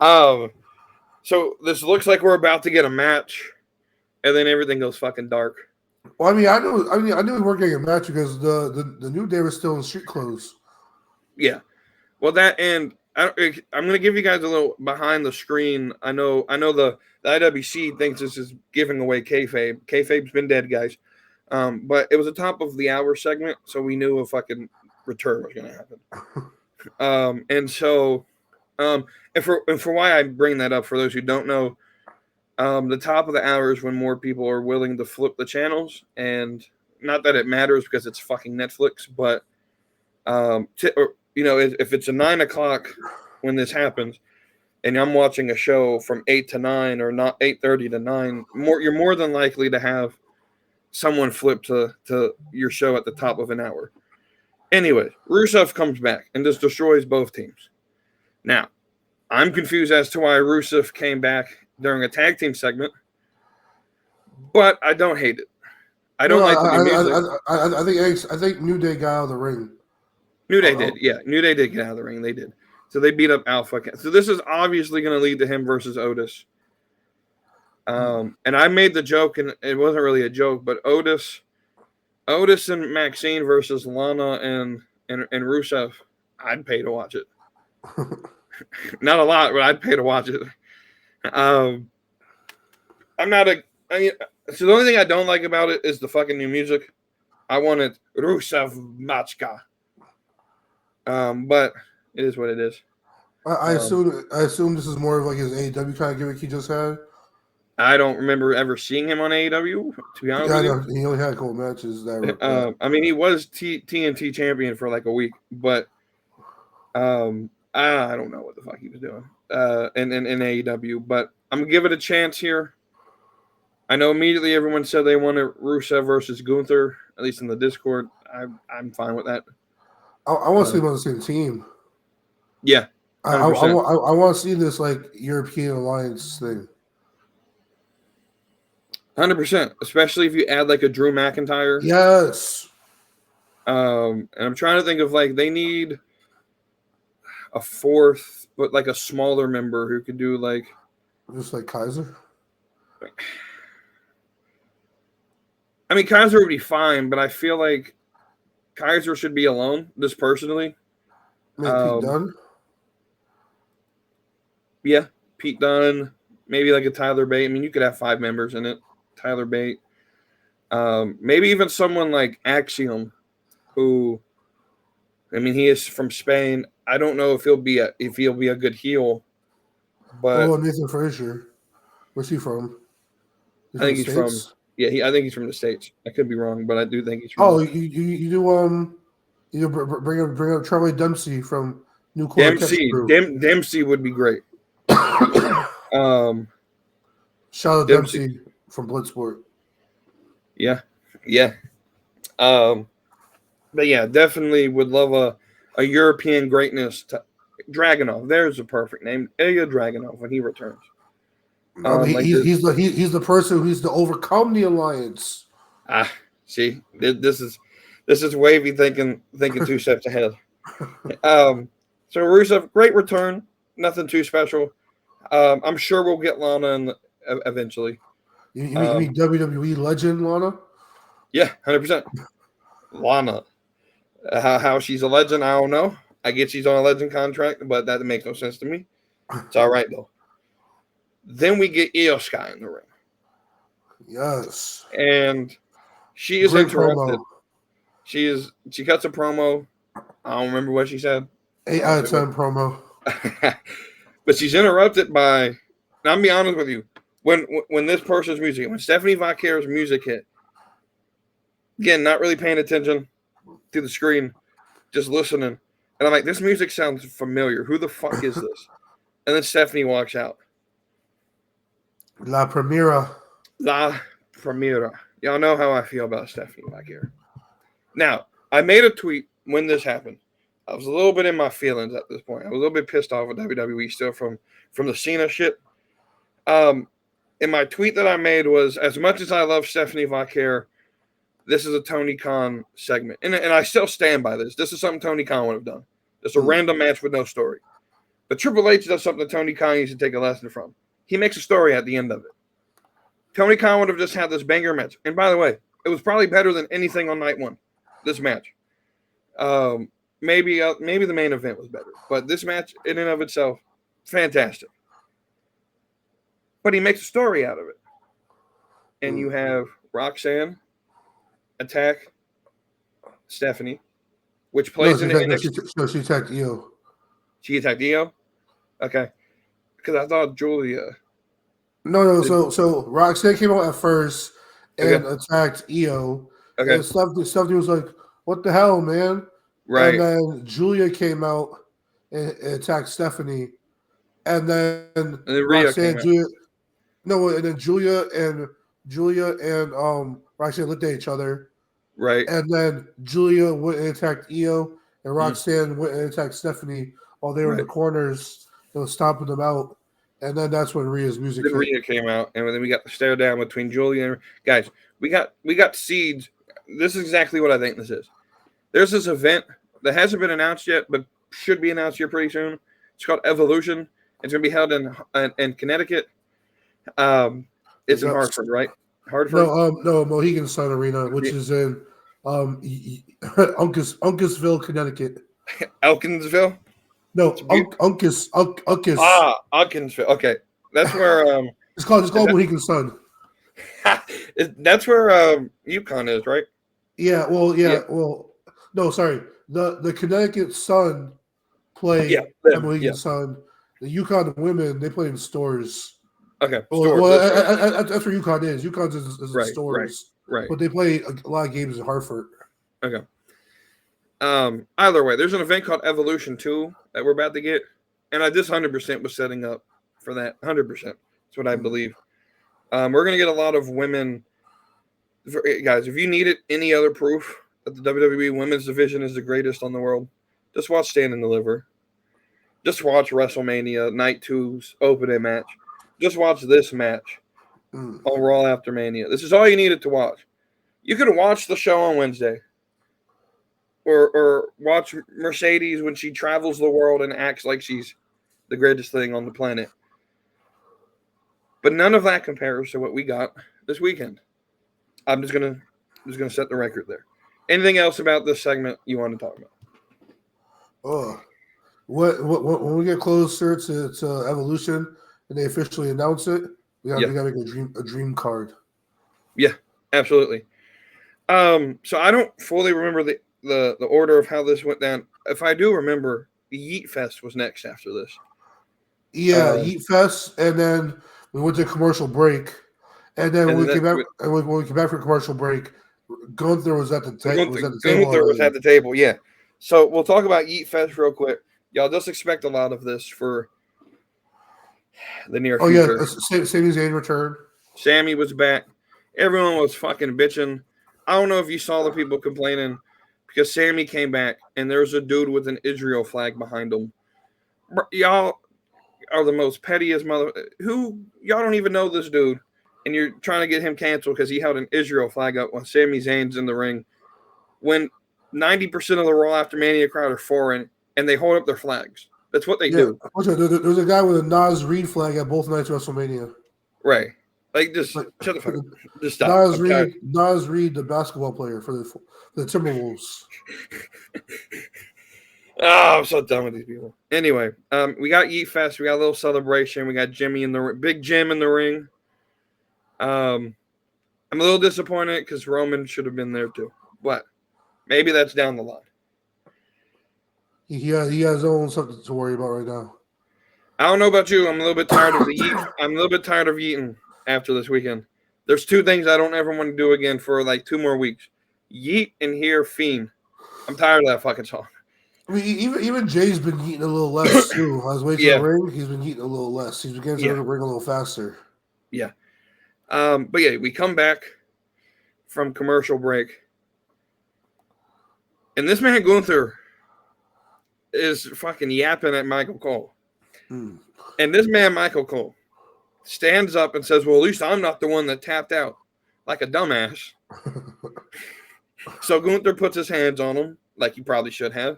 10. So this looks like we're about to get a match, and then everything goes fucking dark. Well, I knew we weren't getting a match because the New Day was still in street clothes. Yeah. Well, that and I'm going to give you guys a little behind the screen. I know the IWC thinks this is giving away kayfabe. Kayfabe's been dead, guys. But it was a top of the hour segment, so we knew a fucking return was going to happen. And for why I bring that up, for those who don't know, the top of the hour is when more people are willing to flip the channels, and not that it matters because it's fucking Netflix, but if it's a 9 o'clock when this happens, and I'm watching a show from 8 to 9 or not 8:30 to 9, you're more than likely to have someone flip to your show at the top of an hour. Anyway, Rusev comes back and just destroys both teams. Now, I'm confused as to why Rusev came back during a tag team segment, but I don't hate it. I don't like the new music. I think New Day got out of the ring. New Day did, yeah. New Day did get out of the ring. They did. So they beat up Alpha. So this is obviously going to lead to him versus Otis. And I made the joke, and it wasn't really a joke, but Otis and Maxine versus Lana and Rusev, I'd pay to watch it. Not a lot, but I'd pay to watch it. So the only thing I don't like about it is the fucking new music. I wanted Rusev Machka. But it is what it is. I assume this is more of like his AEW kind of gimmick he just had. I don't remember ever seeing him on AEW, to be honest with you. He only had a couple matches. He was TNT champion for like a week, but I don't know what the fuck he was doing in AEW. But I'm going to give it a chance here. I know immediately everyone said they wanted Rusev versus Gunther, at least in the Discord. I'm fine with that. I want to see them on the same team. Yeah. I want to see this like European Alliance thing. 100%, especially if you add like a Drew McIntyre. Yes. And I'm trying to think of like they need a fourth, but like a smaller member who could do like just like Kaiser. I mean, Kaiser would be fine, but I feel like Kaiser should be alone, just personally. Pete Dunne? Yeah, Pete Dunne. Maybe like a Tyler Bate. I mean, you could have 5 members in it. Tyler Bate. Maybe even someone like Axiom, who, I mean, he is from Spain. I don't know if he'll be a good heel. But Nathan Frazier. Where's he from? I think he's from. Yeah, I think he's from the States. I could be wrong, but I do think he's from. Oh, you bring up Charlie Dempsey from New Corp. Dempsey would be great. Shout out Dempsey from Bloodsport. Yeah. But yeah, definitely would love a European greatness to Dragunov. There's a perfect name, Ilya Dragunov, when he returns. He's the person who's to overcome the alliance. See, this is wavy thinking 2 steps ahead. So Rusev, great return, nothing too special. I'm sure we'll get Lana eventually. You mean WWE legend Lana? Yeah, 100%. Lana, how she's a legend, I don't know. I get she's on a legend contract, but that makes no sense to me. It's all right though. Then we get Io Sky in the ring. Yes. And she is great interrupted. Promo. She cuts a promo. I don't remember what she said. 8 out of 10 promo. But she's interrupted by, now I'm be honest with you, when this person's music, when Stephanie Vaquer's music hit, again, not really paying attention to the screen, just listening. And I'm like, this music sounds familiar. Who the fuck is this? And then Stephanie walks out. La Primera. Y'all know how I feel about Stephanie Vaquer. Now, I made a tweet when this happened. I was a little bit in my feelings at this point. I was a little bit pissed off with WWE still from the Cena shit. And my tweet that I made was, as much as I love Stephanie Vaquer, this is a Tony Khan segment. And I still stand by this. This is something Tony Khan would have done. Just a random match with no story. But Triple H does something Tony Khan needs to take a lesson from. He makes a story at the end of it. Tony Khan would have just had this banger match. And by the way, it was probably better than anything on night one, this match. Maybe the main event was better. But this match, in and of itself, fantastic. But he makes a story out of it. And you have Roxanne attack Stephanie, which plays in NXT. No, she attacked Io. She attacked Io? Okay. Because I thought Julia. No. So Roxanne came out at first and attacked Io. Okay. And Stephanie was like, "What the hell, man?" Right. And then Julia came out and attacked Stephanie. And then Rhea Roxanne, and then Julia and Roxanne looked at each other. Right. And then Julia went and attacked Io, and Roxanne went and attacked Stephanie while they were in the corners, stomping them out. And then that's when Rhea's music came. Rhea came out, and then we got the stare down between Julia and guys. We got seeds. This is exactly what I think this is. There's this event that hasn't been announced yet, but should be announced here pretty soon. It's called Evolution. It's going to be held in Connecticut. It's in Hartford, right? Hartford? No, Mohegan Sun Arena, which is in Uncasville, Connecticut. Elkinsville? No, Uncas. Uncasville. Okay, that's where it's called Mohegan Sun. That's where UConn is, right? Yeah. Well, no, sorry. The Connecticut Sun play at Mohegan Sun. The UConn women, they play in Stores. Okay. That's where UConn is. UConn is in Stores. Right. But they play a lot of games in Hartford. Okay. Either way, there's an event called Evolution 2 that we're about to get. And this 100% was setting up for that. 100%. That's what I believe. We're going to get a lot of women. Guys, if you needed any other proof that the WWE women's division is the greatest on the world, just watch Stand and Deliver. Just watch WrestleMania Night 2's opening match. Just watch this match on Raw after Mania. This is all you needed to watch. You could watch the show on Wednesday. Or watch Mercedes when she travels the world and acts like she's the greatest thing on the planet. But none of that compares to what we got this weekend. I'm just gonna set the record there. Anything else about this segment you want to talk about? Oh, when we get closer to Evolution and they officially announce it, we gotta make a dream card. Yeah, absolutely. So I don't fully remember the order of how this went down. If I do remember, the Yeet Fest was next after this. Yeah, Yeet Fest, and then we went to commercial break, and then when we came back from commercial break, Gunther was at the table. Gunther was at the table. Yeah. So we'll talk about Yeet Fest real quick. Y'all just expect a lot of this for the near future. Oh yeah, Sami Zayn returned. Sammy was back. Everyone was fucking bitching. I don't know if you saw the people complaining because Sammy came back and there was a dude with an Israel flag behind him. Y'all are the most pettiest y'all don't even know this dude, and you're trying to get him canceled because he held an Israel flag up while Sami Zayn's in the ring. When 90% of the Raw After Mania crowd are foreign and they hold up their flags. That's what they do. There's a guy with a Nas Reed flag at both nights of WrestleMania. Right. Shut the fuck up. Just stop. Nas Reed, the basketball player for the Timberwolves. Oh, I'm so done with these people. Anyway, we got Yeet Fest. We got a little celebration. We got Big Jim in the ring. I'm a little disappointed because Roman should have been there too. But maybe that's down the line. He has his own something to worry about right now. I don't know about you. I'm a little bit tired of the Yeet. I'm a little bit tired of Yeeting after this weekend. There's two things I don't ever want to do again for like 2 more weeks. Yeet and hear Fiend. I'm tired of that fucking song. I mean, even Jay's been eating a little less too. On his way to the ring, he's been eating a little less. He's been getting to the ring a little faster. Yeah. But yeah, we come back from commercial break. And this man Gunther is fucking yapping at Michael Cole. And this man, Michael Cole, stands up and says, well, at least I'm not the one that tapped out like a dumbass. So Gunther puts his hands on him like he probably should have.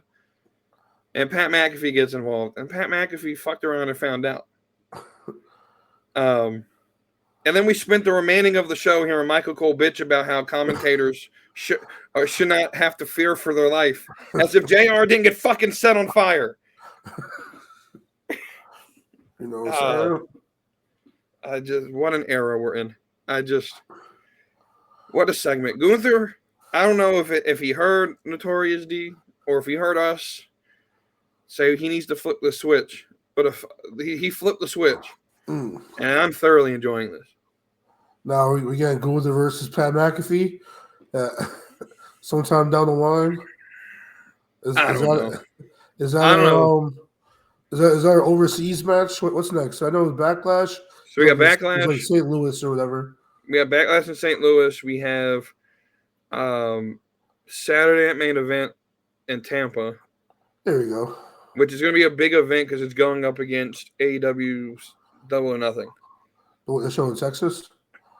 And Pat McAfee gets involved. And Pat McAfee fucked around and found out. And then we spent the remaining of the show hearing Michael Cole bitch about how commentators should not have to fear for their life, as if JR didn't get fucking set on fire. You know what I'm saying? What an era we're in. What a segment. Gunther, I don't know if he heard Notorious D or if he heard us say he needs to flip the switch, but if he flipped the switch, and I'm thoroughly enjoying this. Now we got Gunther versus Pat McAfee. Sometime down the line. Is that an overseas match? What's next? I know Backlash. So we got Backlash. It's like St. Louis or whatever. We have Backlash in St. Louis. We have Saturday at main event in Tampa. There you go. Which is going to be a big event because it's going up against AEW's Double or Nothing. The show in Texas?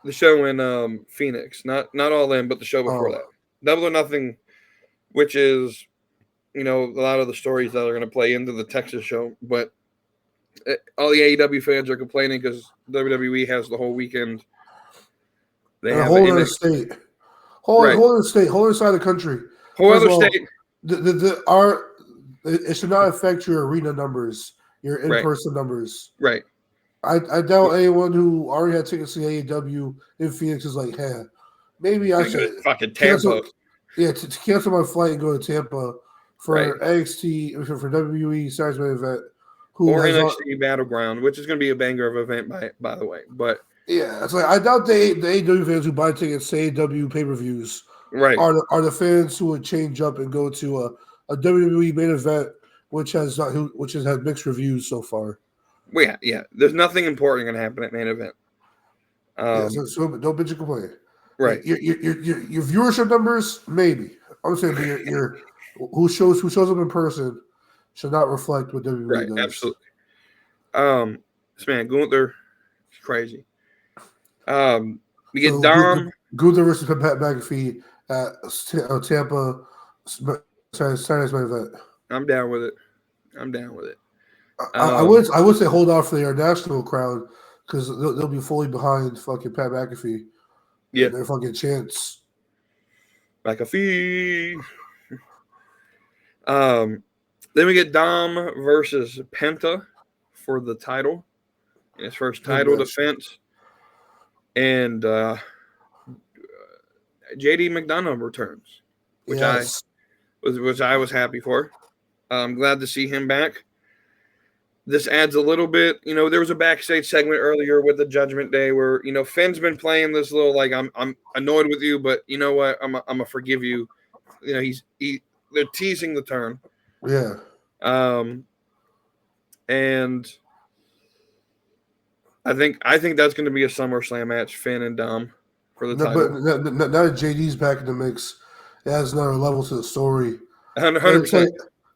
The show in Phoenix. Not All In, but the show before that. Double or Nothing, which is, a lot of the stories that are going to play into the Texas show. But all the AEW fans are complaining because WWE has the whole weekend. They have a whole other state. Whole other state. Whole other side of the country. Whole other state. It should not affect your arena numbers, your in-person numbers. Right. I doubt anyone who already had tickets to AEW in Phoenix is like, hey, maybe I should fucking Tampa. To cancel my flight and go to Tampa for NXT, for WWE Saturday main event. Or NXT Battleground, which is going to be a banger of event, by the way. But yeah, it's like I doubt the AEW fans who buy tickets to AEW pay-per-views are the fans who would change up and go to a WWE main event, which has had mixed reviews so far. Well, yeah. There's nothing important going to happen at main event. So don't bitch and complain. Right. Your viewership numbers, maybe. I'm saying your who shows up in person should not reflect what WWE does. Absolutely. This man Gunther, is crazy. We get Dom Gunther versus Pat McAfee at Tampa Saturday's main event. I'm down with it. I would say hold off for the international crowd because they'll be fully behind fucking Pat McAfee. Yeah, their fucking chance. McAfee. Then we get Dom versus Penta for the title, his first title defense, and JD McDonough returns, which I was happy for. I'm glad to see him back. This adds a little bit, there was a backstage segment earlier with the Judgment Day where, Finn's been playing this little, like, I'm annoyed with you, but you know what? I'm going to forgive you. They're teasing the turn. Yeah. And I think that's going to be a SummerSlam match, Finn and Dom for the title. But now that JD's back in the mix, it adds another level to the story. 100%.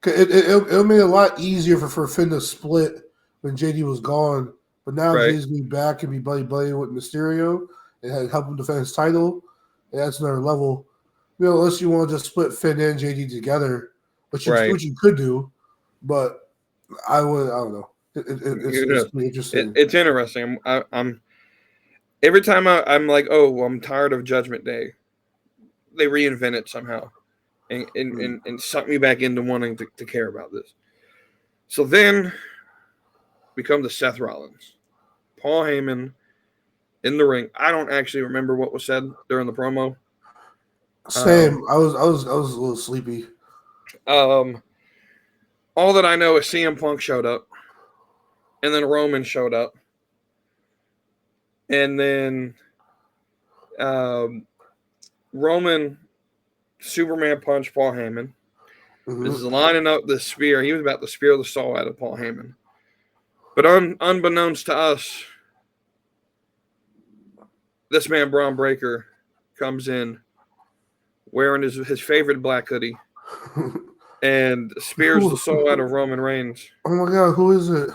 It'll make it a lot easier for Finn to split when JD was gone. But now JD's going to be back and be buddy with Mysterio and help him defend his title. That's another level. Unless you want to just split Finn and JD together, which you could do. But I don't know. It's interesting. It's interesting. I'm every time I'm like, oh, I'm tired of Judgment Day. They reinvent it somehow. And suck me back into wanting to care about this. So then we come to Seth Rollins. Paul Heyman in the ring. I don't actually remember what was said during the promo. Same. I was a little sleepy. All that I know is CM Punk showed up. And then Roman showed up. And then Roman Superman punched Paul Heyman. Mm-hmm. This is lining up the spear. He was about to spear the soul out of Paul Heyman. But unbeknownst to us, this man, Bron Breakker, comes in wearing his favorite black hoodie and spears the soul out of Roman Reigns. Oh, my God. Who is it?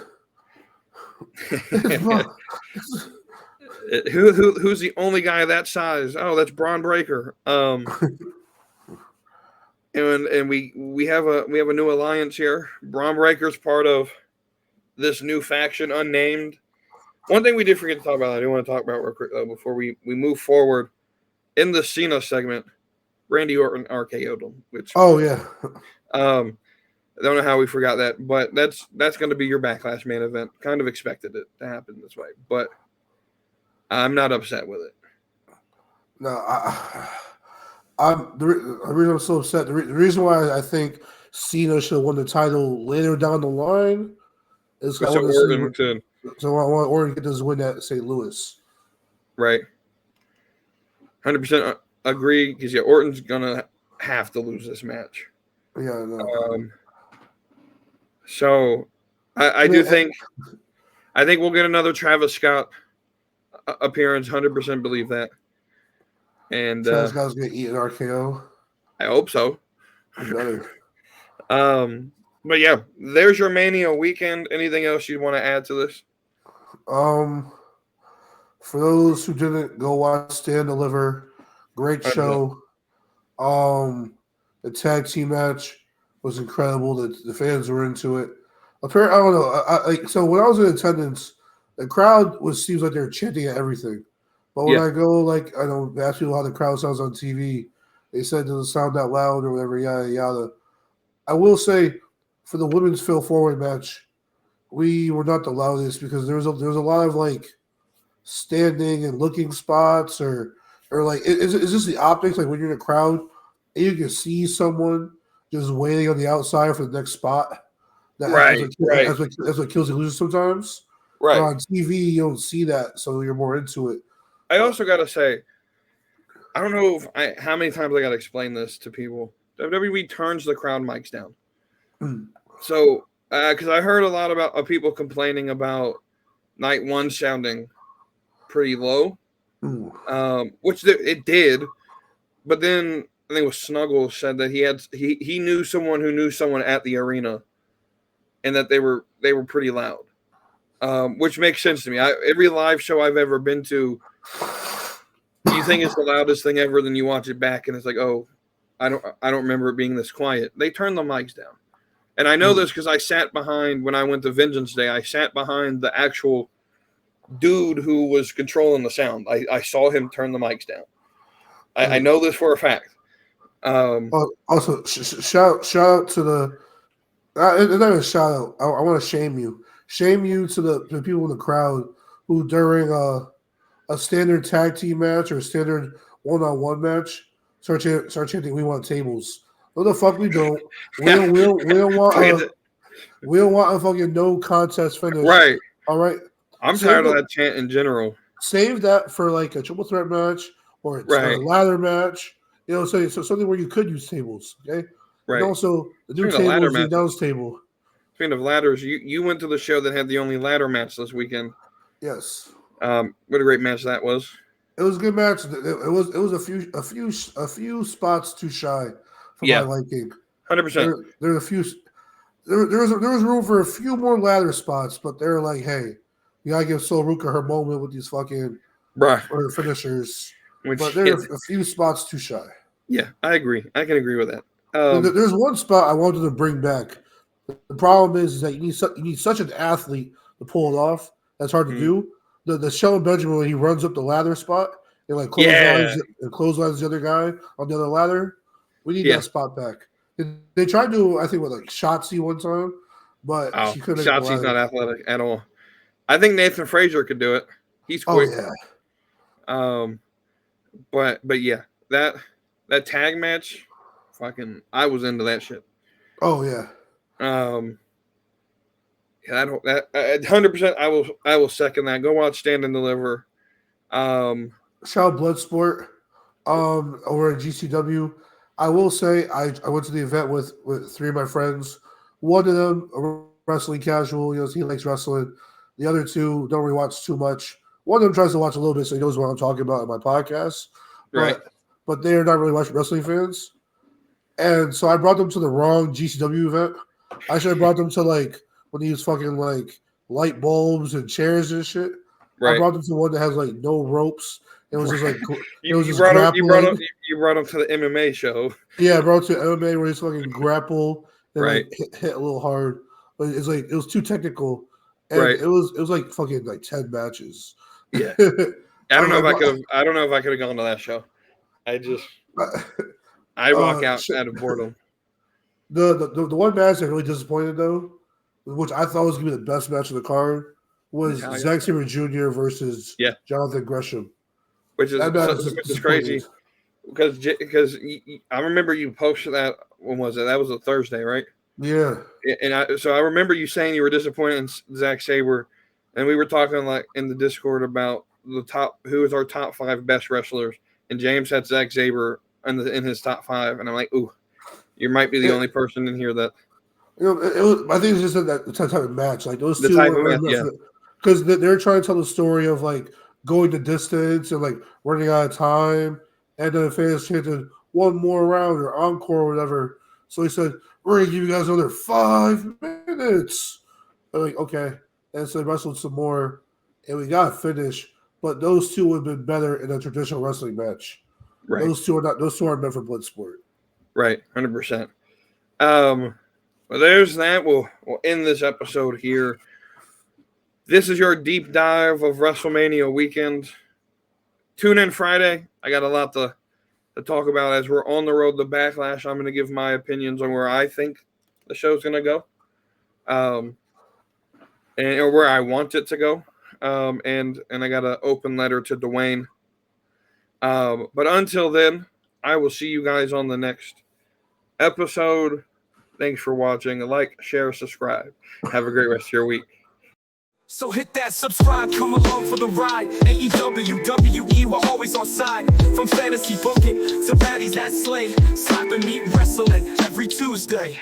Who's the only guy that size? Oh, that's Bron Breakker. And we have a new alliance here. Bron Breakker's part of this new faction, unnamed, One thing we did forget to talk about, I do want to talk about real quick, though, before we move forward. In the Cena segment, Randy Orton RKO'd him. Which, oh, yeah. I don't know how we forgot that, but that's going to be your Backlash main event. Kind of expected it to happen this way, but I'm not upset with it. No, the reason I'm so upset, the reason why I think Cena should have won the title later down the line is I want Orton to get this win at St. Louis. Right. 100% agree, because Orton's going to have to lose this match. Yeah, no. So I do think we'll get another Travis Scott appearance. 100% believe that. And Travis Scott's gonna eat an RKO. I hope so. Better. But yeah, there's your Mania weekend. Anything else you'd want to add to this? For those who didn't go watch Stand Deliver, great show. The tag team match was incredible. The fans were into it. Apparently, I don't know. So when I was in attendance, the crowd seems like they're chanting at everything. But when I go, I don't ask people how the crowd sounds on TV. They said it doesn't sound that loud or whatever, yada yada. I will say, for the women's Phil Forward match, we were not the loudest because there was a lot of standing and looking spots or it's just the optics. Like when you're in a crowd and you can see someone just waiting on the outside for the next spot. That's what kills the losers sometimes. Right. But on TV, you don't see that, so you're more into it. I also got to say, I don't know how many times I got to explain this to people. WWE turns the crowd mics down. So, because I heard a lot of people complaining about night one sounding pretty low, which it did. But then I think it was Snuggle said that he knew someone who knew someone at the arena, and that they were pretty loud, which makes sense to me. Every live show I've ever been to, you think it's the loudest thing ever, then you watch it back and it's like, oh, I don't remember it being this quiet. They turned the mics down, and I know this because I sat behind when I went to Vengeance Day. I sat behind the actual dude who was controlling the sound. I saw him turn the mics down. I know this for a fact. Also, shout out to the. It's not even a shout out. I want to shame you. Shame you to the people in the crowd who during a standard tag team match or a standard one-on-one match start chanting, "We want tables." What the fuck we don't? We don't want a fucking no contest finish. Right. All right. I'm tired of that chant in general. Save that for a triple threat match or a ladder match. So something where you could use tables. Okay. Right. And also the new table is the announce table. Speaking of ladders, you went to the show that had the only ladder match this weekend. Yes. What a great match that was. It was a good match. It was a few spots too shy for my liking. 100%. There's a few. There was room for a few more ladder spots, but they're like, hey, you gotta give Sol Ruka her moment with these fucking her finishers. But there are a few spots too shy. Yeah, I agree. I can agree with that. There's one spot I wanted to bring back. The problem is that you need such an athlete to pull it off. That's hard to do. The Shelton Benjamin, when he runs up the ladder spot and clotheslines the other guy on the other ladder, we need that spot back. They tried to, I think, with Shotzi one time, but she couldn't. Shotzi's not athletic at all. I think Nathan Frazier could do it. He's quick. Oh, yeah. But yeah, that tag match, I was into that shit. Oh yeah. That 100%. I will second that. Go watch Stand and Deliver. Shout out Bloodsport. Over at GCW. I will say I went to the event with three of my friends. One of them a wrestling casual, he likes wrestling. The other two don't really watch too much. One of them tries to watch a little bit, so he knows what I'm talking about in my podcast. Right. But they are not really wrestling fans. And so I brought them to the wrong GCW event. I should have brought them to when he was fucking light bulbs and chairs and shit. Right. I brought them to one that has no ropes. It was just you brought him to the MMA show. Yeah, I brought him to MMA where he's fucking grapple and hit a little hard. But it was too technical. And Right. it was like fucking like 10 matches. Yeah. I don't know if I could have gone to that show. I'd walk out of boredom. The one match that really disappointed though, which I thought was gonna be the best match of the card, was Zack Sabre Jr. versus Jonathan Gresham. Which is crazy because I remember you posted that. When was it? That was a Thursday, right? Yeah. And I remember you saying you were disappointed in Zack Sabre, and we were talking like in the Discord about who is our top 5 best wrestlers, and James had Zack Sabre in his top 5, and I'm like, ooh, you might be the only person in here that. I think it's just that type of match, like those two were because they're trying to tell the story of like going the distance and like running out of time, and then the fans chanted one more round or encore or whatever. So he said, "We're gonna give you guys another 5 minutes." I'm like, okay, and so they wrestled some more, and we got a finish. But those two would have been better in a traditional wrestling match. Right. Those two aren't meant for Bloodsport. Right, 100%. Well, there's that. We'll end this episode here. This is your deep dive of WrestleMania weekend. Tune in Friday. I got a lot to talk about as we're on the road to Backlash. I'm going to give my opinions on where I think the show's going to go, or where I want it to go. And I got an open letter to Dwayne. But until then, I will see you guys on the next episode. Thanks for watching. Like, share, subscribe. Have a great rest of your week. So hit that subscribe, come along for the ride. AEW, WWE, we're always on side. From fantasy booking to baddies that slay. Slapping, meet, wrestling every Tuesday.